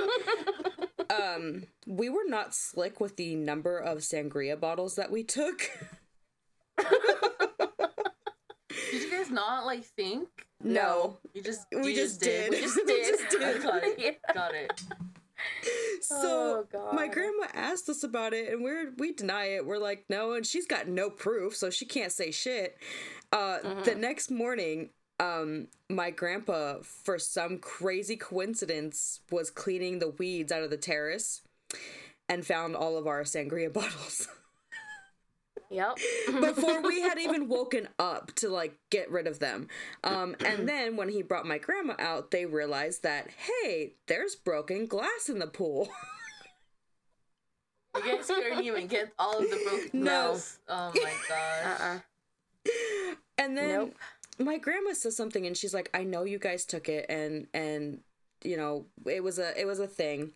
We were not slick with the number of sangria bottles that we took.
Did you guys not like think?
No.
We just
did.
We just did. Got it.
Yeah.
Got it.
So
God.
my grandma asked us about it, and we deny it. We're like, no, and she's got no proof, so she can't say shit. The next morning, my grandpa, for some crazy coincidence, was cleaning the weeds out of the terrace and found all of our sangria bottles.
Yep.
Before we had even woken up to like get rid of them. And then when he brought my grandma out, they realized that, hey, there's broken glass in the pool.
You guys couldn't even get all of the broken glass. Oh my gosh.
And then my grandma says something and she's like, I know you guys took it and you know, it was a thing.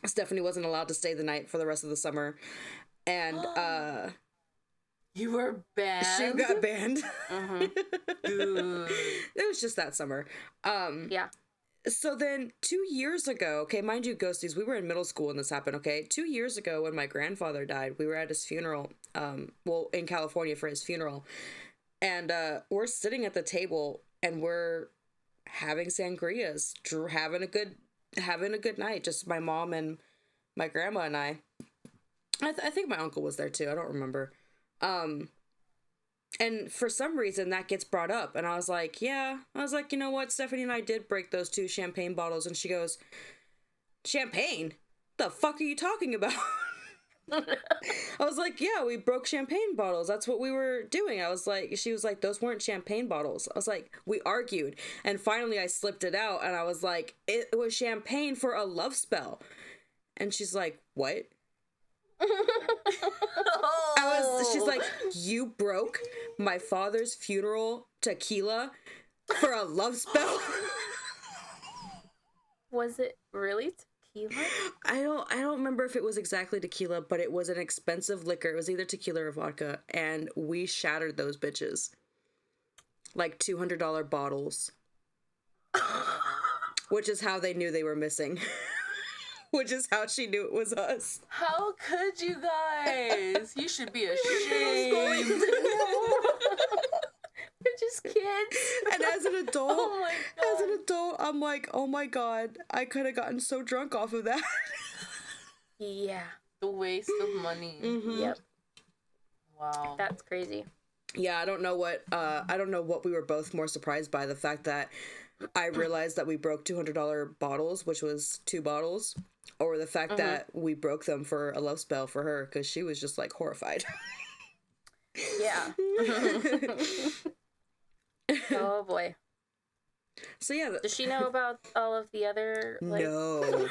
Stephanie wasn't allowed to stay the night for the rest of the summer. And
you were banned?
She got banned.
Dude.
It was just that summer.
Yeah.
So then 2 years ago, okay, mind you, ghosties, we were in middle school when this happened, okay? 2 years ago when my grandfather died, we were at his funeral, well, in California for his funeral. And we're sitting at the table and we're having sangrias, having a good night, just my mom and my grandma and I think my uncle was there too, I don't remember. And for some reason that gets brought up and I was like, you know what, Stephanie and I did break those 2 champagne bottles. And she goes, champagne? The fuck are you talking about? I was like, yeah, we broke champagne bottles. That's what we were doing. She was like, those weren't champagne bottles. I was like, we argued. And finally I slipped it out and I was like, it was champagne for a love spell. And she's like, what? She's like, you broke my father's funeral tequila for a love spell?
Was it really tequila?
I don't remember if it was exactly tequila, but it was an expensive liquor. It was either tequila or vodka, and we shattered those bitches. Like $200 bottles. Which is how they knew they were missing. Which is how she knew it was us.
How could you guys? You should be ashamed.
They're just kids.
And as an adult, I'm like, oh my god, I could have gotten so drunk off of that.
Yeah.
The waste of money.
Mm-hmm.
Yep.
Wow.
That's crazy.
Yeah, I don't know what we were both more surprised by, the fact that I realized that we broke $200 bottles, which was 2 bottles, or the fact that we broke them for a love spell for her, because she was just like horrified.
Yeah. Oh boy.
So yeah.
Does she know about all of the other? Like...
No.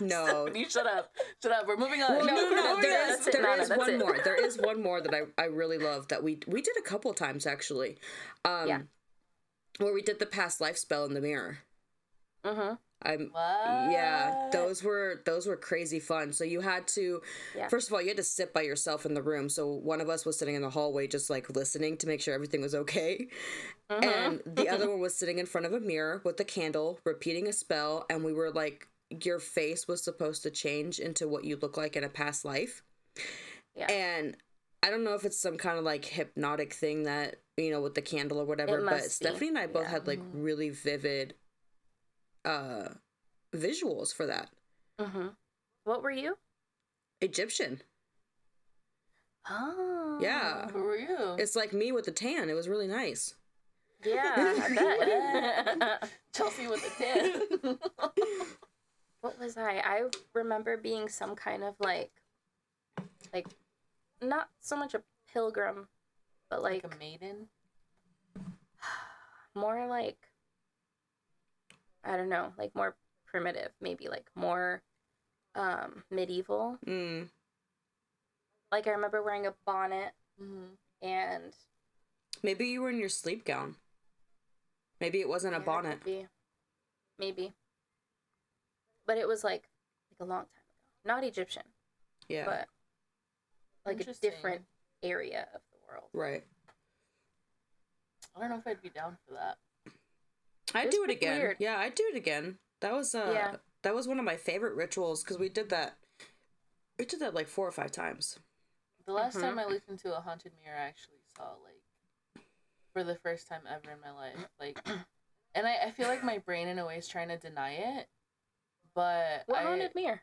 No.
You shut up. Shut up. We're moving on.
Well, no. There is
That's
one
it.
more. There is one more that I really love that we did a couple times actually.
Yeah.
Where we did the past life spell in the mirror.
What?
Yeah, those were crazy fun. So you had to, first of all, you had to sit by yourself in the room. So one of us was sitting in the hallway just like listening to make sure everything was okay. And the other one was sitting in front of a mirror with a candle, repeating a spell. And we were like, your face was supposed to change into what you look like in a past life. Yeah. And I don't know if it's some kind of like hypnotic thing that, you know, with the candle or whatever, but Stephanie and I both had like really vivid visuals for that.
What were you?
Egyptian.
Oh.
Yeah.
Who were you?
It's like me with the tan. It was really nice.
Yeah, I bet.
Chelsea with the tan.
What was I? I remember being some kind of like not so much a pilgrim, but like
a maiden?
More like, I don't know, like more primitive, maybe like more medieval. Like I remember wearing a bonnet and
maybe you were in your sleep gown. Maybe it wasn't a bonnet.
Maybe. But it was like a long time ago. Not Egyptian.
Yeah.
But like a different area of the world.
Right.
I don't know if I'd be down for that.
I'd do it again.
Weird.
Yeah, I'd do it again. That was that was one of my favorite rituals because we did that like 4 or 5 times.
The last time I looked into a haunted mirror, I actually saw like for the first time ever in my life, like, and I feel like my brain in a way is trying to deny it, but
what haunted mirror?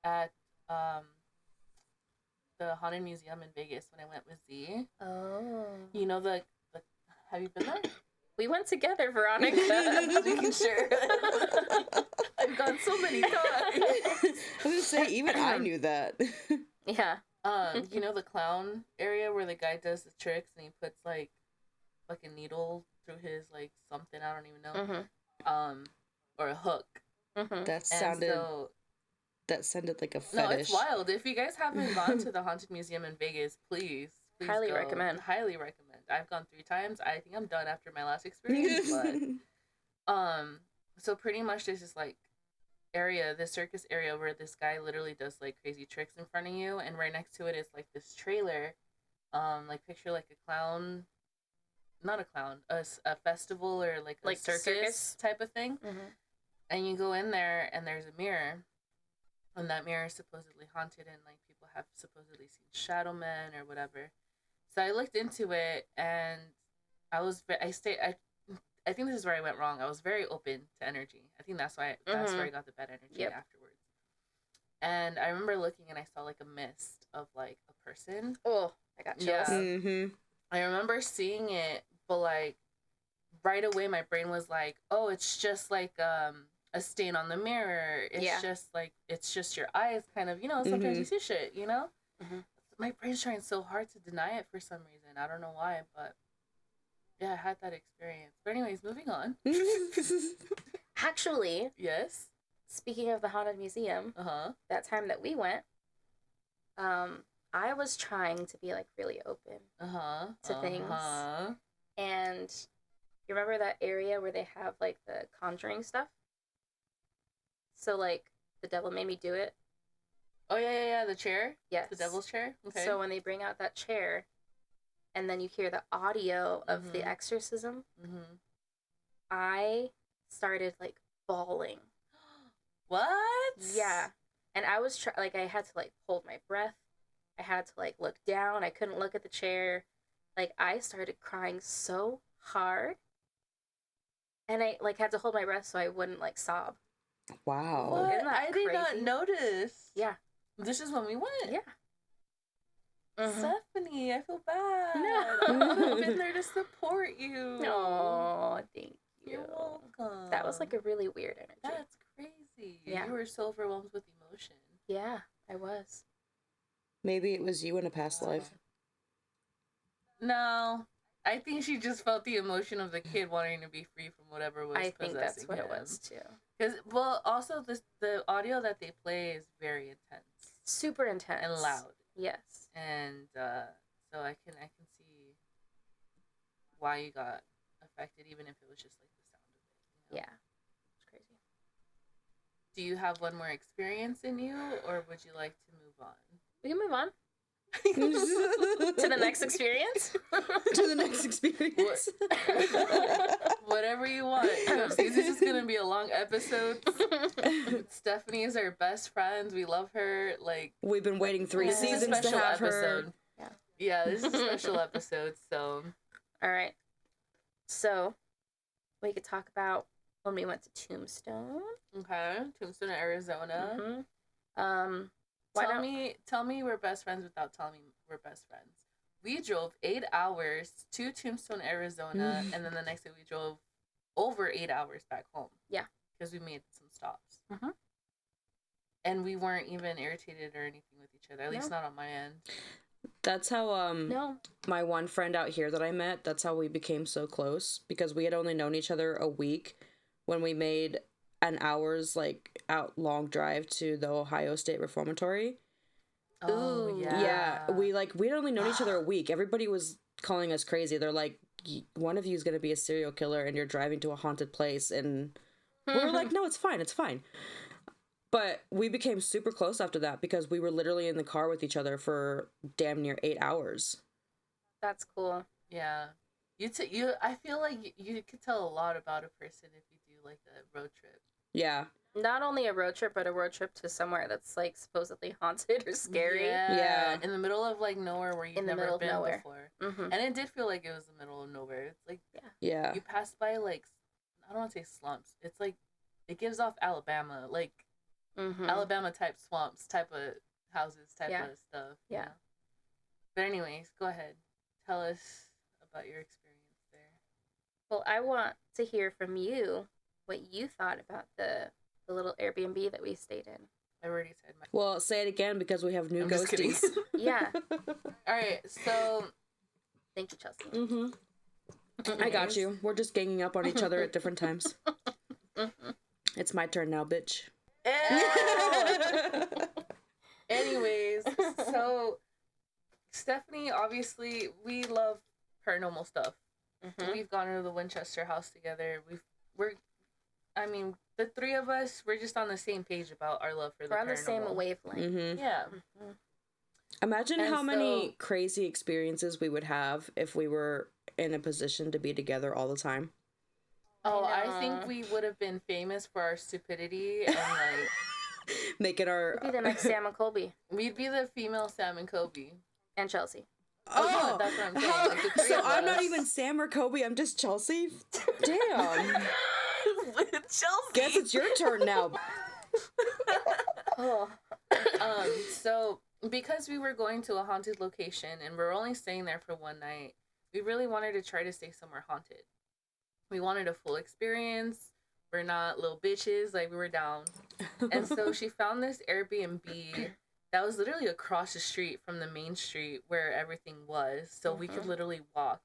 At the haunted museum in Vegas when I went with Z.
Oh.
You know the have you been there?
We went together, Veronica.
Making sure. I've gone so many times.
I was gonna say, even I knew that.
Yeah.
You know the clown area where the guy does the tricks and he puts like a needle through his like something, I don't even know. Or a hook.
That sounded like a fetish.
No, it's wild. If you guys haven't gone to the haunted museum in Vegas, please please
highly
go.
recommend.
Highly recommend. I've gone 3 times. I think I'm done after my last experience, but so pretty much there's this like area, this circus area where this guy literally does like crazy tricks in front of you, and right next to it is like this trailer, like picture like a clown, not a clown, a festival or like a circus type of thing. And you go in there and there's a mirror, and that mirror is supposedly haunted, and like people have supposedly seen shadow men or whatever. So I looked into it, and I think this is where I went wrong. I was very open to energy. I think that's where I got the bad energy afterwards. And I remember looking, and I saw like a mist of like a person.
Oh, I got chills.
Yeah. I remember seeing it, but like right away my brain was like, oh, it's just like a stain on the mirror. It's just like, it's just your eyes kind of, sometimes you see shit, My brain's trying so hard to deny it for some reason. I don't know why, but yeah, I had that experience. But anyways, moving on.
Actually,
yes.
Speaking of the haunted museum, that time that we went, I was trying to be like really open to things. And you remember that area where they have like the conjuring stuff? So like the devil made me do it.
Oh yeah, the chair?
Yes.
The devil's chair? Okay.
So when they bring out that chair and then you hear the audio of the exorcism, I started like bawling.
What?
Yeah. And I was I had to like hold my breath. I had to like look down. I couldn't look at the chair. Like I started crying so hard. And I like had to hold my breath so I wouldn't like sob.
Wow.
What? I did not notice.
Yeah.
This is when we went.
Yeah.
Stephanie, I feel bad.
No.
I've been there to support you.
Oh, thank you.
You're welcome.
That was like a really weird energy.
That's crazy.
Yeah.
You were so overwhelmed with emotion.
Yeah, I was.
Maybe it was you in a past life.
No. I think she just felt the emotion of the kid wanting to be free from whatever was possessing him. I think that's what it was too. Because, also the audio that they play is very intense,
super intense,
and loud.
Yes,
and so I can see why you got affected, even if it was just like the sound of it.
Yeah, it's crazy.
Do you have one more experience in you, or would you like to move on?
We can move on. To the next experience?
To the next experience.
Whatever you want. This is going to be a long episode. Stephanie is our best friend. We love her. Like, we've been waiting 3 seasons to have her. Yeah, this is a special episode. So,
all right. So, we could talk about when we went to Tombstone.
Okay, Tombstone, Arizona. Tell me we're best friends without telling me we're best friends. We drove 8 hours to Tombstone, Arizona, and then the next day we drove over 8 hours back home.
Yeah.
Because we made some stops. And we weren't even irritated or anything with each other, at least not on my end.
That's how my one friend out here that I met, that's how we became so close, because we had only known each other a week when we made an hour's like out long drive to the Ohio State Reformatory.
Oh yeah.
Yeah, we'd only known each other a week. Everybody was calling us crazy. They're like, one of you is going to be a serial killer and you're driving to a haunted place, and we were like, no, it's fine. But we became super close after that because we were literally in the car with each other for damn near 8 hours.
That's cool.
Yeah. I feel like you could tell a lot about a person if you do like a road trip.
Yeah.
Not only a road trip, but a road trip to somewhere that's like supposedly haunted or scary.
Yeah. In the middle of like nowhere where you've never been before. And it did feel like it was the middle of nowhere. It's like,
yeah.
You passed by like, I don't want to say slumps. It's like, it gives off Alabama, like Alabama type swamps, type of houses, type of stuff.
Yeah.
You know? But anyways, go ahead. Tell us about your experience there.
Well, I want to hear from you what you thought about the little Airbnb that we stayed in.
I already said my...
Well, say it again because we have new ghosties.
Yeah.
All right, so...
Thank you, Chelsea.
I got you. We're just ganging up on each other at different times. It's my turn now, bitch.
Anyways, Stephanie, obviously, we love paranormal stuff. Mm-hmm. We've gone to the Winchester house together. I mean, the three of us, we're just on the same page about our love for the paranormal. We're on the same
wavelength.
Mm-hmm. Yeah. Mm-hmm.
Imagine how many crazy experiences we would have if we were in a position to be together all the time.
Oh, I think we would have been famous for our stupidity and like
make it our.
We'd be the next Sam and Colby.
We'd be the female Sam and Colby
and Chelsea.
Oh, yeah, that's what I'm saying. Like
so I'm not even Sam or Colby. I'm just Chelsea. Damn.
Chelsea.
Guess it's your turn now.
Oh. So because we were going to a haunted location and we're only staying there for one night, we really wanted to try to stay somewhere haunted. We wanted a full experience. We're not little bitches, like we were down. And so she found this Airbnb that was literally across the street from the main street where everything was. So we could literally walk,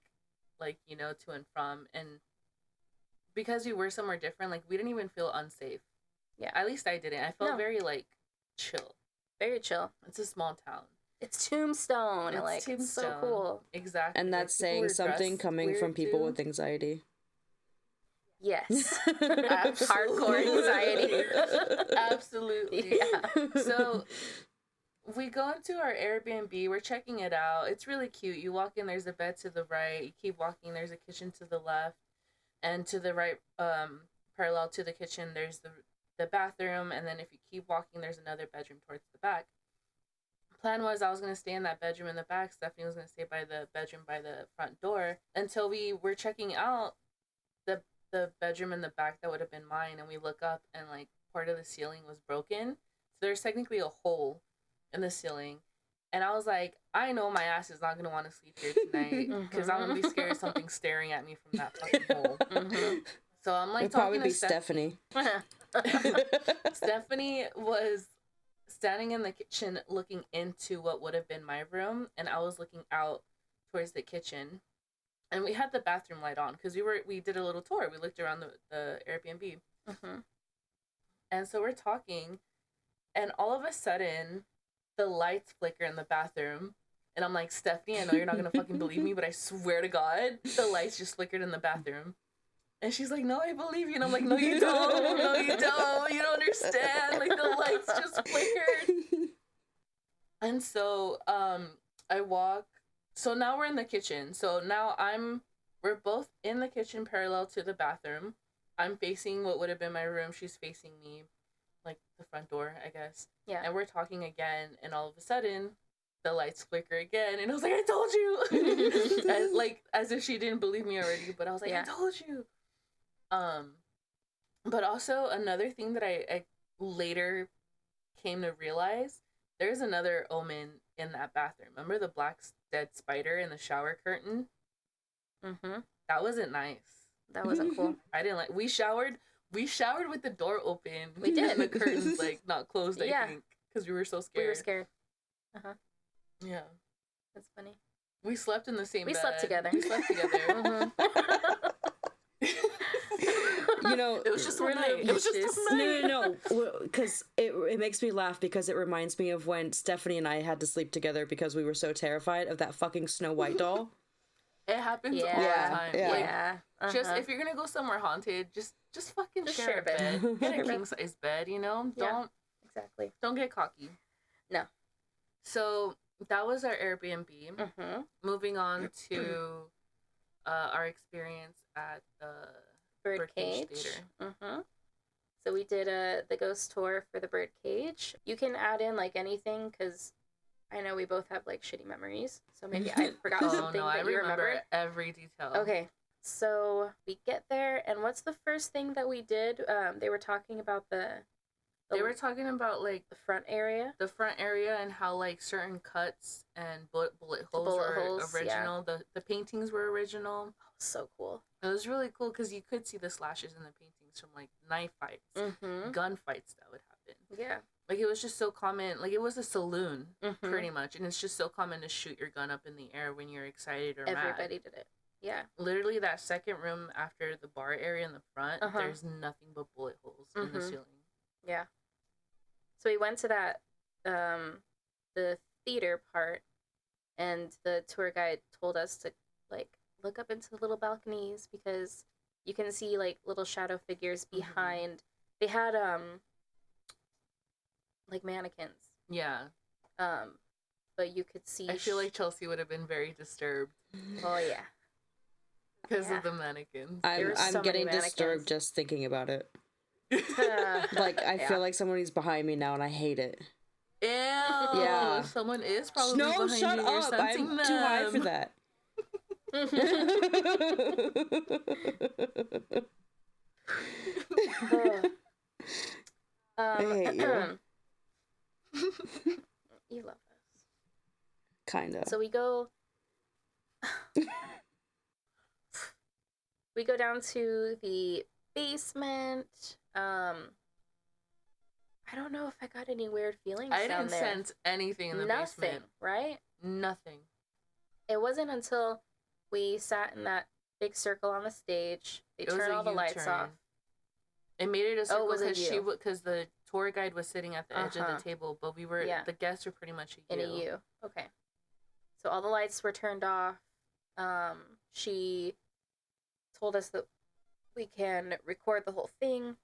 like, you know, to and from. And because we were somewhere different, like, we didn't even feel unsafe. Yeah. At least I didn't. I felt very, like, chill.
Very chill.
It's a small town.
It's Tombstone. It's so cool.
Exactly.
And that's saying something coming from people with anxiety.
Yes. Hardcore anxiety.
Absolutely. Yeah. So we go into our Airbnb. We're checking it out. It's really cute. You walk in, there's a bed to the right. You keep walking, there's a kitchen to the left. And to the right, parallel to the kitchen, there's the bathroom. And then if you keep walking, there's another bedroom towards the back. Plan was I was going to stay in that bedroom in the back. Stephanie was going to stay by the bedroom by the front door. Until we were checking out the bedroom in the back that would have been mine, and we look up and like part of the ceiling was broken, so there's technically a hole in the ceiling, and I was like, I know my ass is not gonna want to sleep here tonight because I'm gonna be scared of something staring at me from that fucking hole. So I'm like, it'd
probably be Stephanie.
Stephanie was standing in the kitchen looking into what would have been my room, and I was looking out towards the kitchen. And we had the bathroom light on because we did a little tour. We looked around the Airbnb. And so we're talking, and all of a sudden, the lights flicker in the bathroom. And I'm like, Stephanie, I know you're not going to fucking believe me, but I swear to God, the lights just flickered in the bathroom. And she's like, no, I believe you. And I'm like, no, you don't. No, you don't. You don't understand. Like, the lights just flickered. And so I walk. So now we're in the kitchen. So now we're both in the kitchen parallel to the bathroom. I'm facing what would have been my room. She's facing me, like the front door, I guess. Yeah. And we're talking again, and all of a sudden, the lights flicker again, and I was like, I told you! as if she didn't believe me already, but I was like, I told you! But also, another thing that I later came to realize, there's another omen in that bathroom. Remember the black dead spider in the shower curtain? That wasn't nice.
That wasn't cool.
I didn't like. We showered with the door open.
We did.
And the curtains like not closed. I think because we were so scared.
We were scared.
Yeah.
That's funny.
We slept in the same bed.
We slept together.
You know,
it was just one night. It was just one night.
No, because it makes me laugh because it reminds me of when Stephanie and I had to sleep together because we were so terrified of that fucking Snow White doll.
It happens all the time.
Yeah.
Like, just if you're gonna go somewhere haunted, just fucking share a bed. Get a king size bed. You know, don't get cocky.
No.
So that was our Airbnb. Moving on to our experience at the
Birdcage Theater. So we did the ghost tour for the Birdcage. You can add in like anything because I know we both have like shitty memories. So maybe I forgot something that you remember.
Every detail.
Okay. So we get there, and what's the first thing that we did? They were talking about
they were talking about like
the front area.
The front area and how like certain cuts and bullet holes were original. Yeah. The paintings were original.
Oh, so cool.
It was really cool because you could see the slashes in the paintings from like knife fights, gun fights that would happen.
Yeah.
Like it was just so common. Like it was a saloon pretty much, and it's just so common to shoot your gun up in the air when you're excited or mad.
Everybody did it. Yeah.
Literally that second room after the bar area in the front, there's nothing but bullet holes in the ceiling.
Yeah. So we went to that, the theater part, and the tour guide told us to like look up into the little balconies because you can see like little shadow figures behind. They had like mannequins.
Yeah.
But you could see.
I feel like Chelsea would have been very disturbed.
Oh yeah.
Because of the mannequins.
I'm getting disturbed just thinking about it. Like, I feel like somebody's behind me now, and I hate it.
Ew. Yeah. Someone is probably behind you.
Shut up. I'm too high for that. I hate you.
You love us.
Kinda.
So we go down to the basement. I don't know if I got any weird feelings down there. I didn't
sense anything in the basement.
Right?
Nothing.
It wasn't until we sat in that big circle on the stage. They turned all the lights off.
It made it a circle because the tour guide was sitting at the edge of the table, but the guests were pretty much a U.
In a U. Okay. So all the lights were turned off. She told us that we can record the whole thing.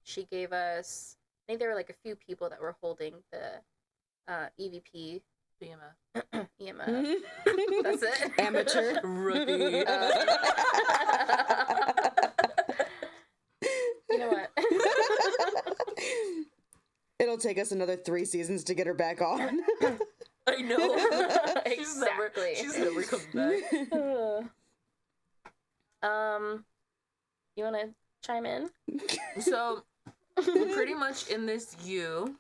She gave us, I think there were like a few people that were holding the EVP.
EMF.
EMF. That's it.
Amateur.
Rookie.
You know what?
It'll take us another 3 seasons to get her back on.
I know.
Exactly.
She's never come back.
You want to chime in?
So, we're pretty much in this U.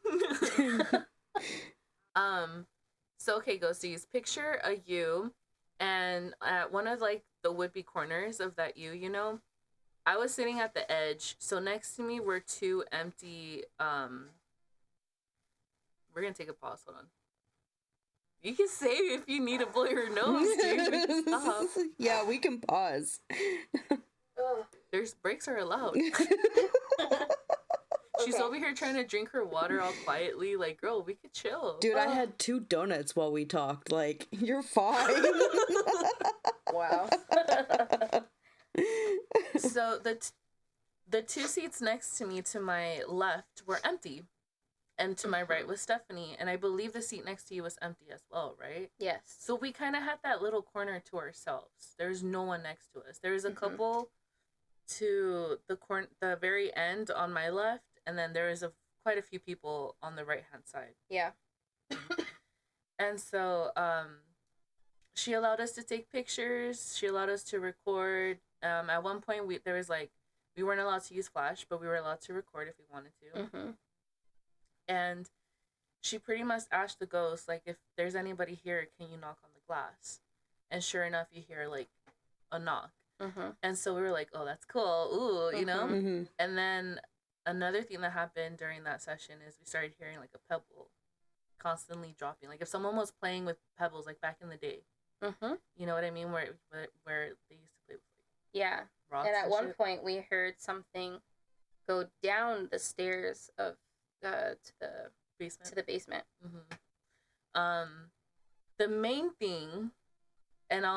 So, okay, ghosties, picture a U, and at one of, like, the would-be corners of that U, you know, I was sitting at the edge, so next to me were 2 empty, we're gonna take a pause, hold on. You can say if you need to blow your nose, dude. Stop.
Yeah, we can pause.
There's breaks are allowed. She's over here trying to drink her water all quietly. Like, girl, we could chill.
Dude, I had 2 donuts while we talked. Like, you're fine.
Wow.
So the 2 seats next to me to my left were empty. And to my right was Stephanie. And I believe the seat next to you was empty as well, right?
Yes.
So we kind of had that little corner to ourselves. There's no one next to us. There's a couple to the very end on my left. And then there is quite a few people on the right-hand side.
Yeah.
And so she allowed us to take pictures. She allowed us to record. At one point, we weren't allowed to use flash, but we were allowed to record if we wanted to.
Mm-hmm.
And she pretty much asked the ghost, like, if there's anybody here, can you knock on the glass? And sure enough, you hear, like, a knock.
Mm-hmm.
And so we were like, oh, that's cool. Ooh, you know?
Mm-hmm.
And then another thing that happened during that session is we started hearing, like, a pebble constantly dropping. Like, if someone was playing with pebbles, like, back in the day.
Mm-hmm.
You know what I mean? Where they used to play with, like,
yeah.
rocks
And at one
shit.
point, we heard something go down the stairs of to the basement.
Mm-hmm. The main thing, and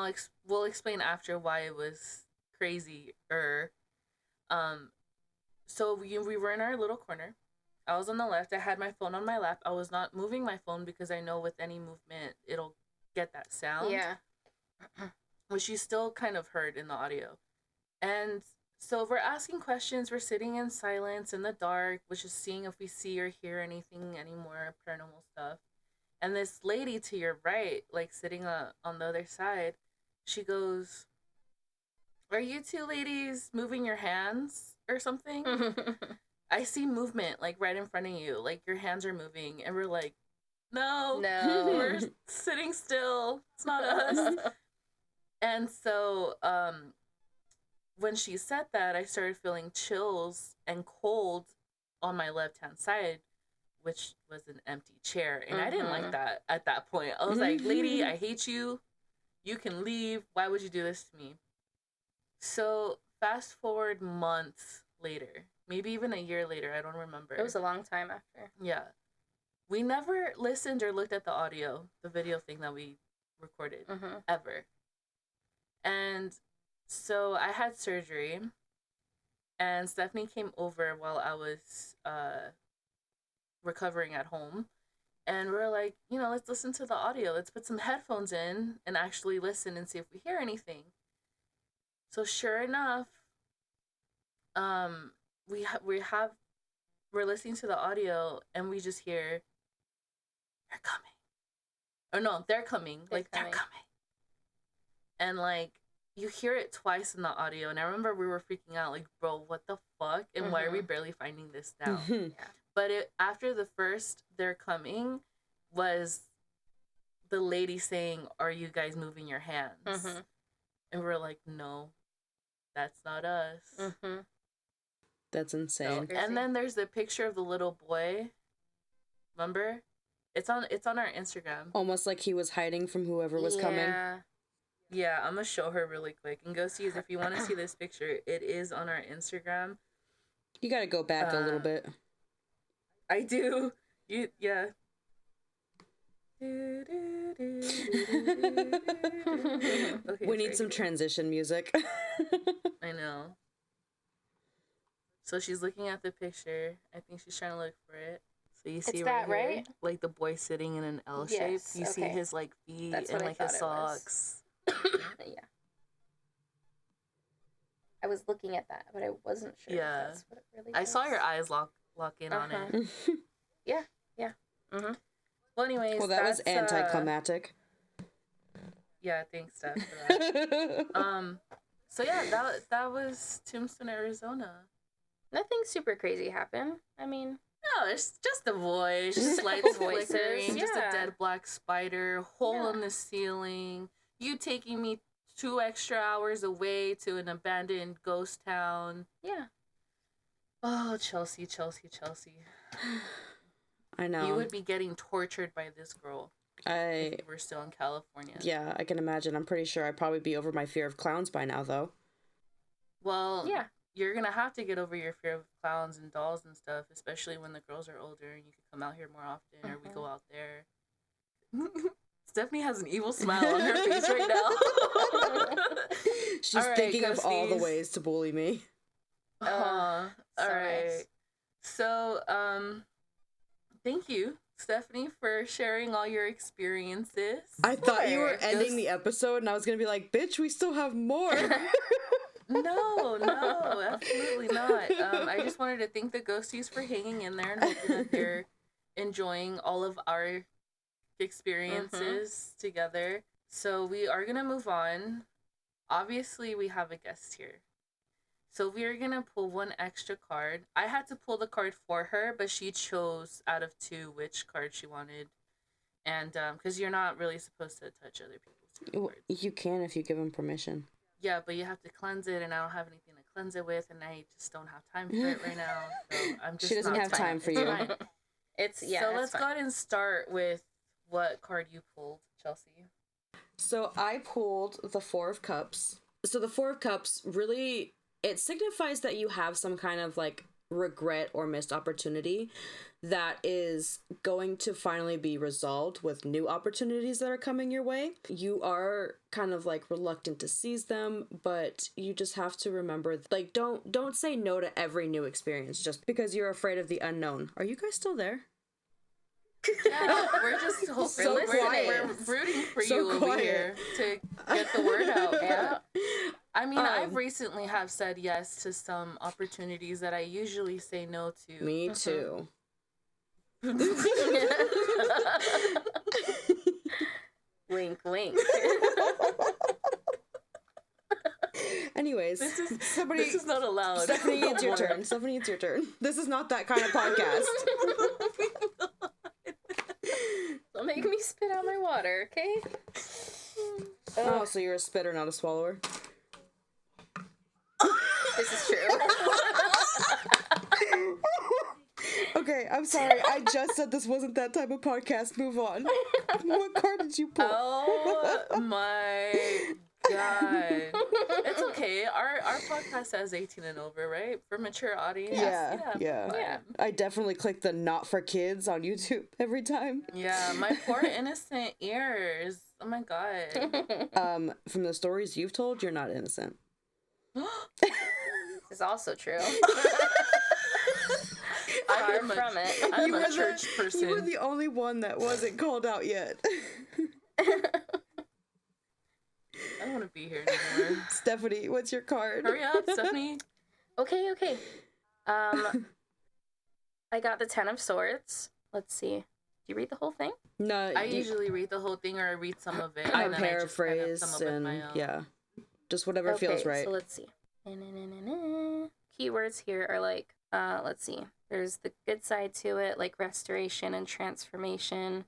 we'll explain after why it was crazy. So we were in our little corner. I was on the left. I had my phone on my lap. I was not moving my phone because I know with any movement it'll get that sound.
Yeah.
Which you still kind of heard in the audio. And so we're asking questions. We're sitting in silence in the dark, which is seeing if we see or hear anything, any more paranormal stuff. And this lady to your right, like sitting on the other side, she goes, "Are you 2 ladies moving your hands or something?" I see movement like right in front of you, like your hands are moving. And we're like, no, we're sitting still. It's not us. And so, when she said that, I started feeling chills and cold on my left-hand side, which was an empty chair. And I didn't like that at that point. I was like, lady, I hate you. You can leave. Why would you do this to me? So fast forward months later, maybe even a year later, I don't remember.
It was a long time after.
Yeah. we never listened or looked at the audio, the video thing that we recorded, ever. And so I had surgery, and Stephanie came over while I was recovering at home. And we're like, let's listen to the audio. Let's put some headphones in and actually listen and see if we hear anything. So sure enough, we're listening to the audio and we just hear, they're coming. Or no, they're coming. They're coming. And like, you hear it twice in the audio. And I remember we were freaking out, like, bro, what the fuck? And why are we barely finding this now? Yeah. But after the first "they're coming" was the lady saying, "Are you guys moving your hands?" And we're like, "No, that's not us."
That's insane.
So, and then there's the picture of the little boy. Remember? It's on our Instagram.
Almost like he was hiding from whoever was coming.
Yeah, I'm gonna show her really quick and go see if you want to see this picture. It is on our Instagram.
You gotta go back a little bit.
I do. Yeah. Okay,
we need some transition music.
I know. So she's looking at the picture. I think she's trying to look for it. So you see right here, right? Like the boy sitting in an L shape. You see his like feet and like his socks.
Yeah. I was looking at that, but I wasn't sure if that's what it really was.
I saw your eyes lock in on it.
Yeah.
Well, anyways.
Well, that was anticlimactic.
Yeah, thanks, Steph, for that. So yeah, that was Tombstone, Arizona.
Nothing super crazy happened. I mean,
no, it's just a voice, just lights flickering, just a dead black spider, hole in the ceiling. You taking me 2 extra hours away to an abandoned ghost town.
Yeah.
Oh, Chelsea.
I know.
You would be getting tortured by this girl if you were still in California.
Yeah, I can imagine. I'm pretty sure I'd probably be over my fear of clowns by now, though.
Well, yeah. You're going to have to get over your fear of clowns and dolls and stuff, especially when the girls are older and you can come out here more often or we go out there. Stephanie has an evil smile on her face right now.
She's thinking of all the ways to bully me.
All right. Nice. So, thank you, Stephanie, for sharing all your experiences.
I thought you were ending the episode and I was going to be like, bitch, we still have more.
No, absolutely not. I just wanted to thank the ghosties for hanging in there and hoping that they're enjoying all of our experiences together. So we are going to move on. Obviously, we have a guest here. So we are going to pull one extra card. I had to pull the card for her, but she chose out of 2 which card she wanted. And because you're not really supposed to touch other people's cards.
You can if you give them permission.
Yeah, but you have to cleanse it, and I don't have anything to cleanse it with, and I just don't have time for it right now. So I'm just.
She doesn't have time for you.
So let's go ahead and start with what card you pulled, Chelsea.
So I pulled the 4 of Cups. So the 4 of Cups really, it signifies that you have some kind of like regret or missed opportunity that is going to finally be resolved with new opportunities that are coming your way. You are kind of like reluctant to seize them, but you just have to remember, like, don't say no to every new experience just because you're afraid of the unknown. Are you guys still there?
Yeah, we're just hoping. We're rooting for you over here to get the word out. Yeah. I mean, I've recently have said yes to some opportunities that I usually say no to.
Me too.
Wink, wink.
Anyways,
this is not allowed.
Stephanie, it's your turn. Stephanie, it's your turn. This is not that kind of podcast.
Don't make me spit out my water, okay?
Oh, so you're a spitter, not a swallower?
This is true.
Okay, I'm sorry. I just said this wasn't that type of podcast. Move on. What card did you pull?
Oh my god. It's okay. Our podcast says 18 and over, right? For mature audience.
Yeah. I definitely click the not for kids on YouTube every time.
Yeah, my poor innocent ears. Oh my god.
From the stories you've told, you're not innocent.
This is also true.
I'm
from it.
I'm a church person.
You were the only one that wasn't called out yet.
I don't want to be here anymore.
Stephanie, what's your card?
Hurry up, Stephanie.
Okay. I got the 10 of Swords. Let's see. Do you read the whole thing?
No,
I usually read the whole thing, or I read some of it.
I
and then
paraphrase
I just kind of come up with my own.
yeah, just whatever feels right.
So let's see. Keywords here are like, let's see. There's the good side to it, like restoration and transformation.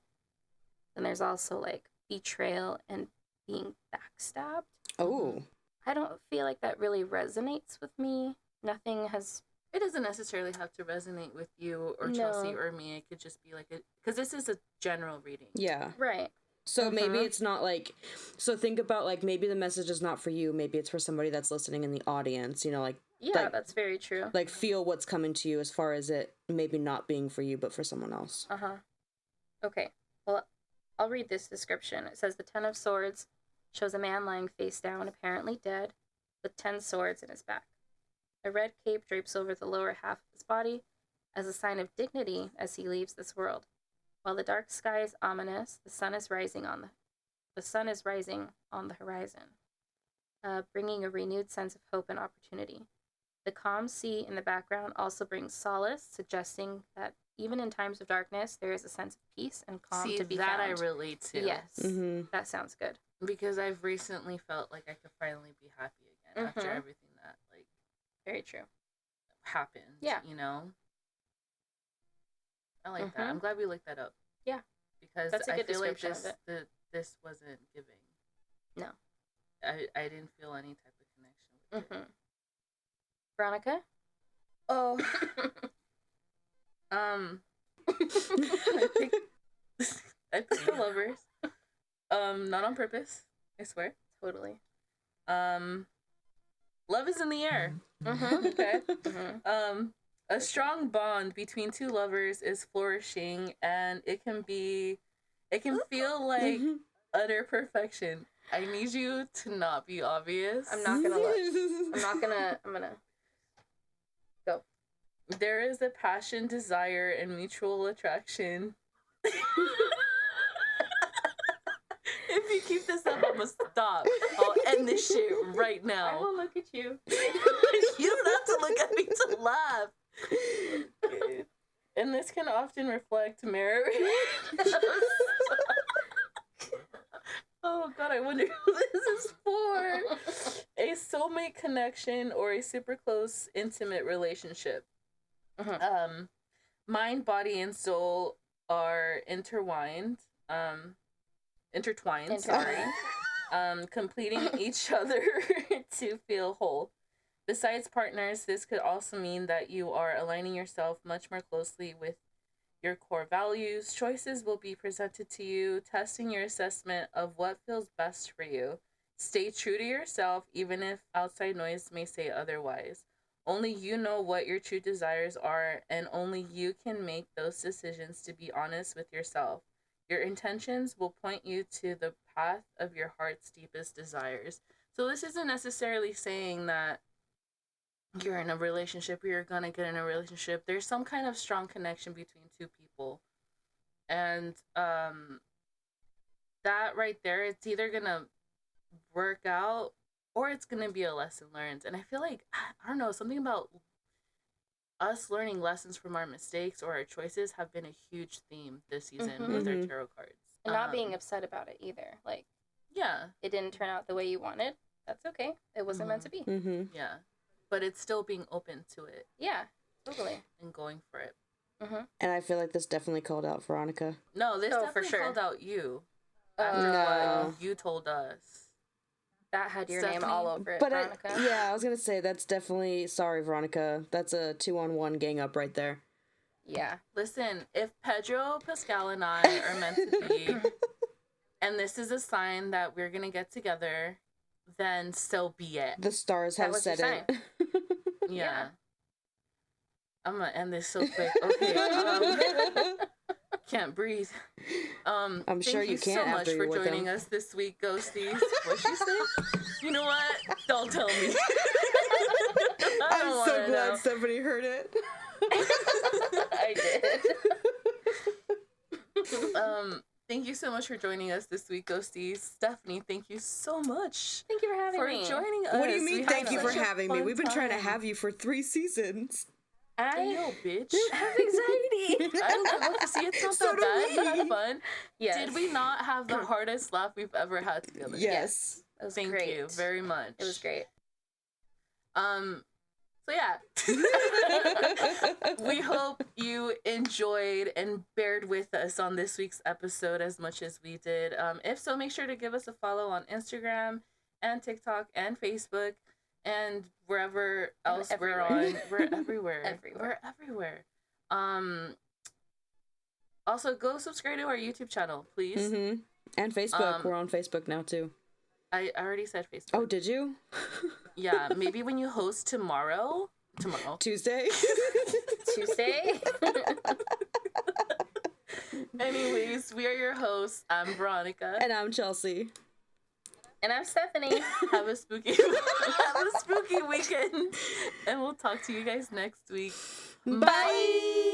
And there's also like betrayal and being backstabbed.
Oh.
Mm-hmm.
I don't feel like that really resonates with me. Nothing has...
It doesn't necessarily have to resonate with you or Chelsea or me. It could just be like because this is a general reading.
Yeah.
Right.
So maybe it's not like, so think about like maybe the message is not for you. Maybe it's for somebody that's listening in the audience, you know, like.
Yeah,
like,
that's very true.
Like feel what's coming to you as far as it maybe not being for you, but for someone else.
Okay. Well, I'll read this description. It says the 10 of Swords shows a man lying face down, apparently dead, with 10 swords in his back. A red cape drapes over the lower half of his body as a sign of dignity as he leaves this world. While the dark sky is ominous, the sun is rising on the horizon, bringing a renewed sense of hope and opportunity. The calm sea in the background also brings solace, suggesting that even in times of darkness, there is a sense of peace and calm to be found.
I relate to.
Yes, that sounds good.
Because I've recently felt like I could finally be happy again after everything that like
very true
happened.
Yeah,
you know. I like that. I'm glad we looked that up.
Yeah,
because
that's a good
I feel like
description of it.
This wasn't giving.
No,
I didn't feel any type of connection with it.
Veronica.
Oh. I picked the Lovers. Not on purpose, I swear.
Totally.
Love is in the air. Okay. A strong bond between two lovers is flourishing, and it can feel like utter perfection. I need you to not be obvious.
I'm not gonna look. I'm gonna go.
There is a passion, desire, and mutual attraction. If you keep this up, I'm gonna stop. I'll end this shit right now.
I will look at you.
You don't have to look at me to laugh. And this can often reflect marriage. Oh god, I wonder who this is for. A soulmate connection or a super close, intimate relationship. Mind, body, and soul are intertwined. Completing each other to feel whole. Besides partners, this could also mean that you are aligning yourself much more closely with your core values. Choices will be presented to you, testing your assessment of what feels best for you. Stay true to yourself, even if outside noise may say otherwise. Only you know what your true desires are, and only you can make those decisions to be honest with yourself. Your intentions will point you to the path of your heart's deepest desires. So this isn't necessarily saying that you're in a relationship or you're gonna get in a relationship. There's some kind of strong connection between two people. And that right there, it's either gonna work out or it's gonna be a lesson learned. And I feel like, I don't know, something about us learning lessons from our mistakes or our choices have been a huge theme this season with our tarot cards.
And not being upset about it either. Like,
yeah,
it didn't turn out the way you wanted. That's okay. It wasn't meant to be.
Yeah. But it's still being open to it.
Yeah, totally.
And going for it.
And I feel like this definitely called out Veronica.
No, this definitely
for sure.
called out you. After what you told us.
That had your name all over it,
but
Veronica.
I was going to say, that's definitely, sorry, Veronica. That's a 2-on-1 gang up right there.
Yeah.
Listen, if Pedro, Pascal, and I are meant to be, and this is a sign that we're going to get together, then so be it.
The stars have said it.
Yeah. I'm gonna end this so quick. Okay. Can't breathe.
I'm sure you can't.
Thank you so much for joining us this week, Ghosties. What'd she say? You know what? Don't tell me.
I'm so glad Stephanie heard it.
I did.
Thank you so much for joining us this week, Ghosties. Stephanie, thank you so much.
Thank you for having me.
For joining us.
What do you mean, thank you for having me? We've been trying to
time.
have you for 3 seasons.
Yo, bitch.
have anxiety.
I don't know. See, it's not that bad. We had fun.
Yes.
Did we not have the hardest laugh we've ever had together?
Yes.
It was
Thank
great.
you very much.
It was great.
So yeah. We hope you enjoyed and bared with us on this week's episode as much as we did. If so, make sure to give us a follow on Instagram and TikTok and Facebook and wherever else we're on. We're everywhere.
Everywhere.
We're everywhere. Also, go subscribe to our YouTube channel, please.
Mm-hmm. And Facebook. We're on Facebook now, too.
I already said Facebook.
Oh, did you?
Yeah, maybe when you host tomorrow.
Tuesday?
Tuesday.
Anyways, we are your hosts. I'm Veronica.
And I'm Chelsea.
And I'm Stephanie.
Have a spooky weekend. And we'll talk to you guys next week.
Bye!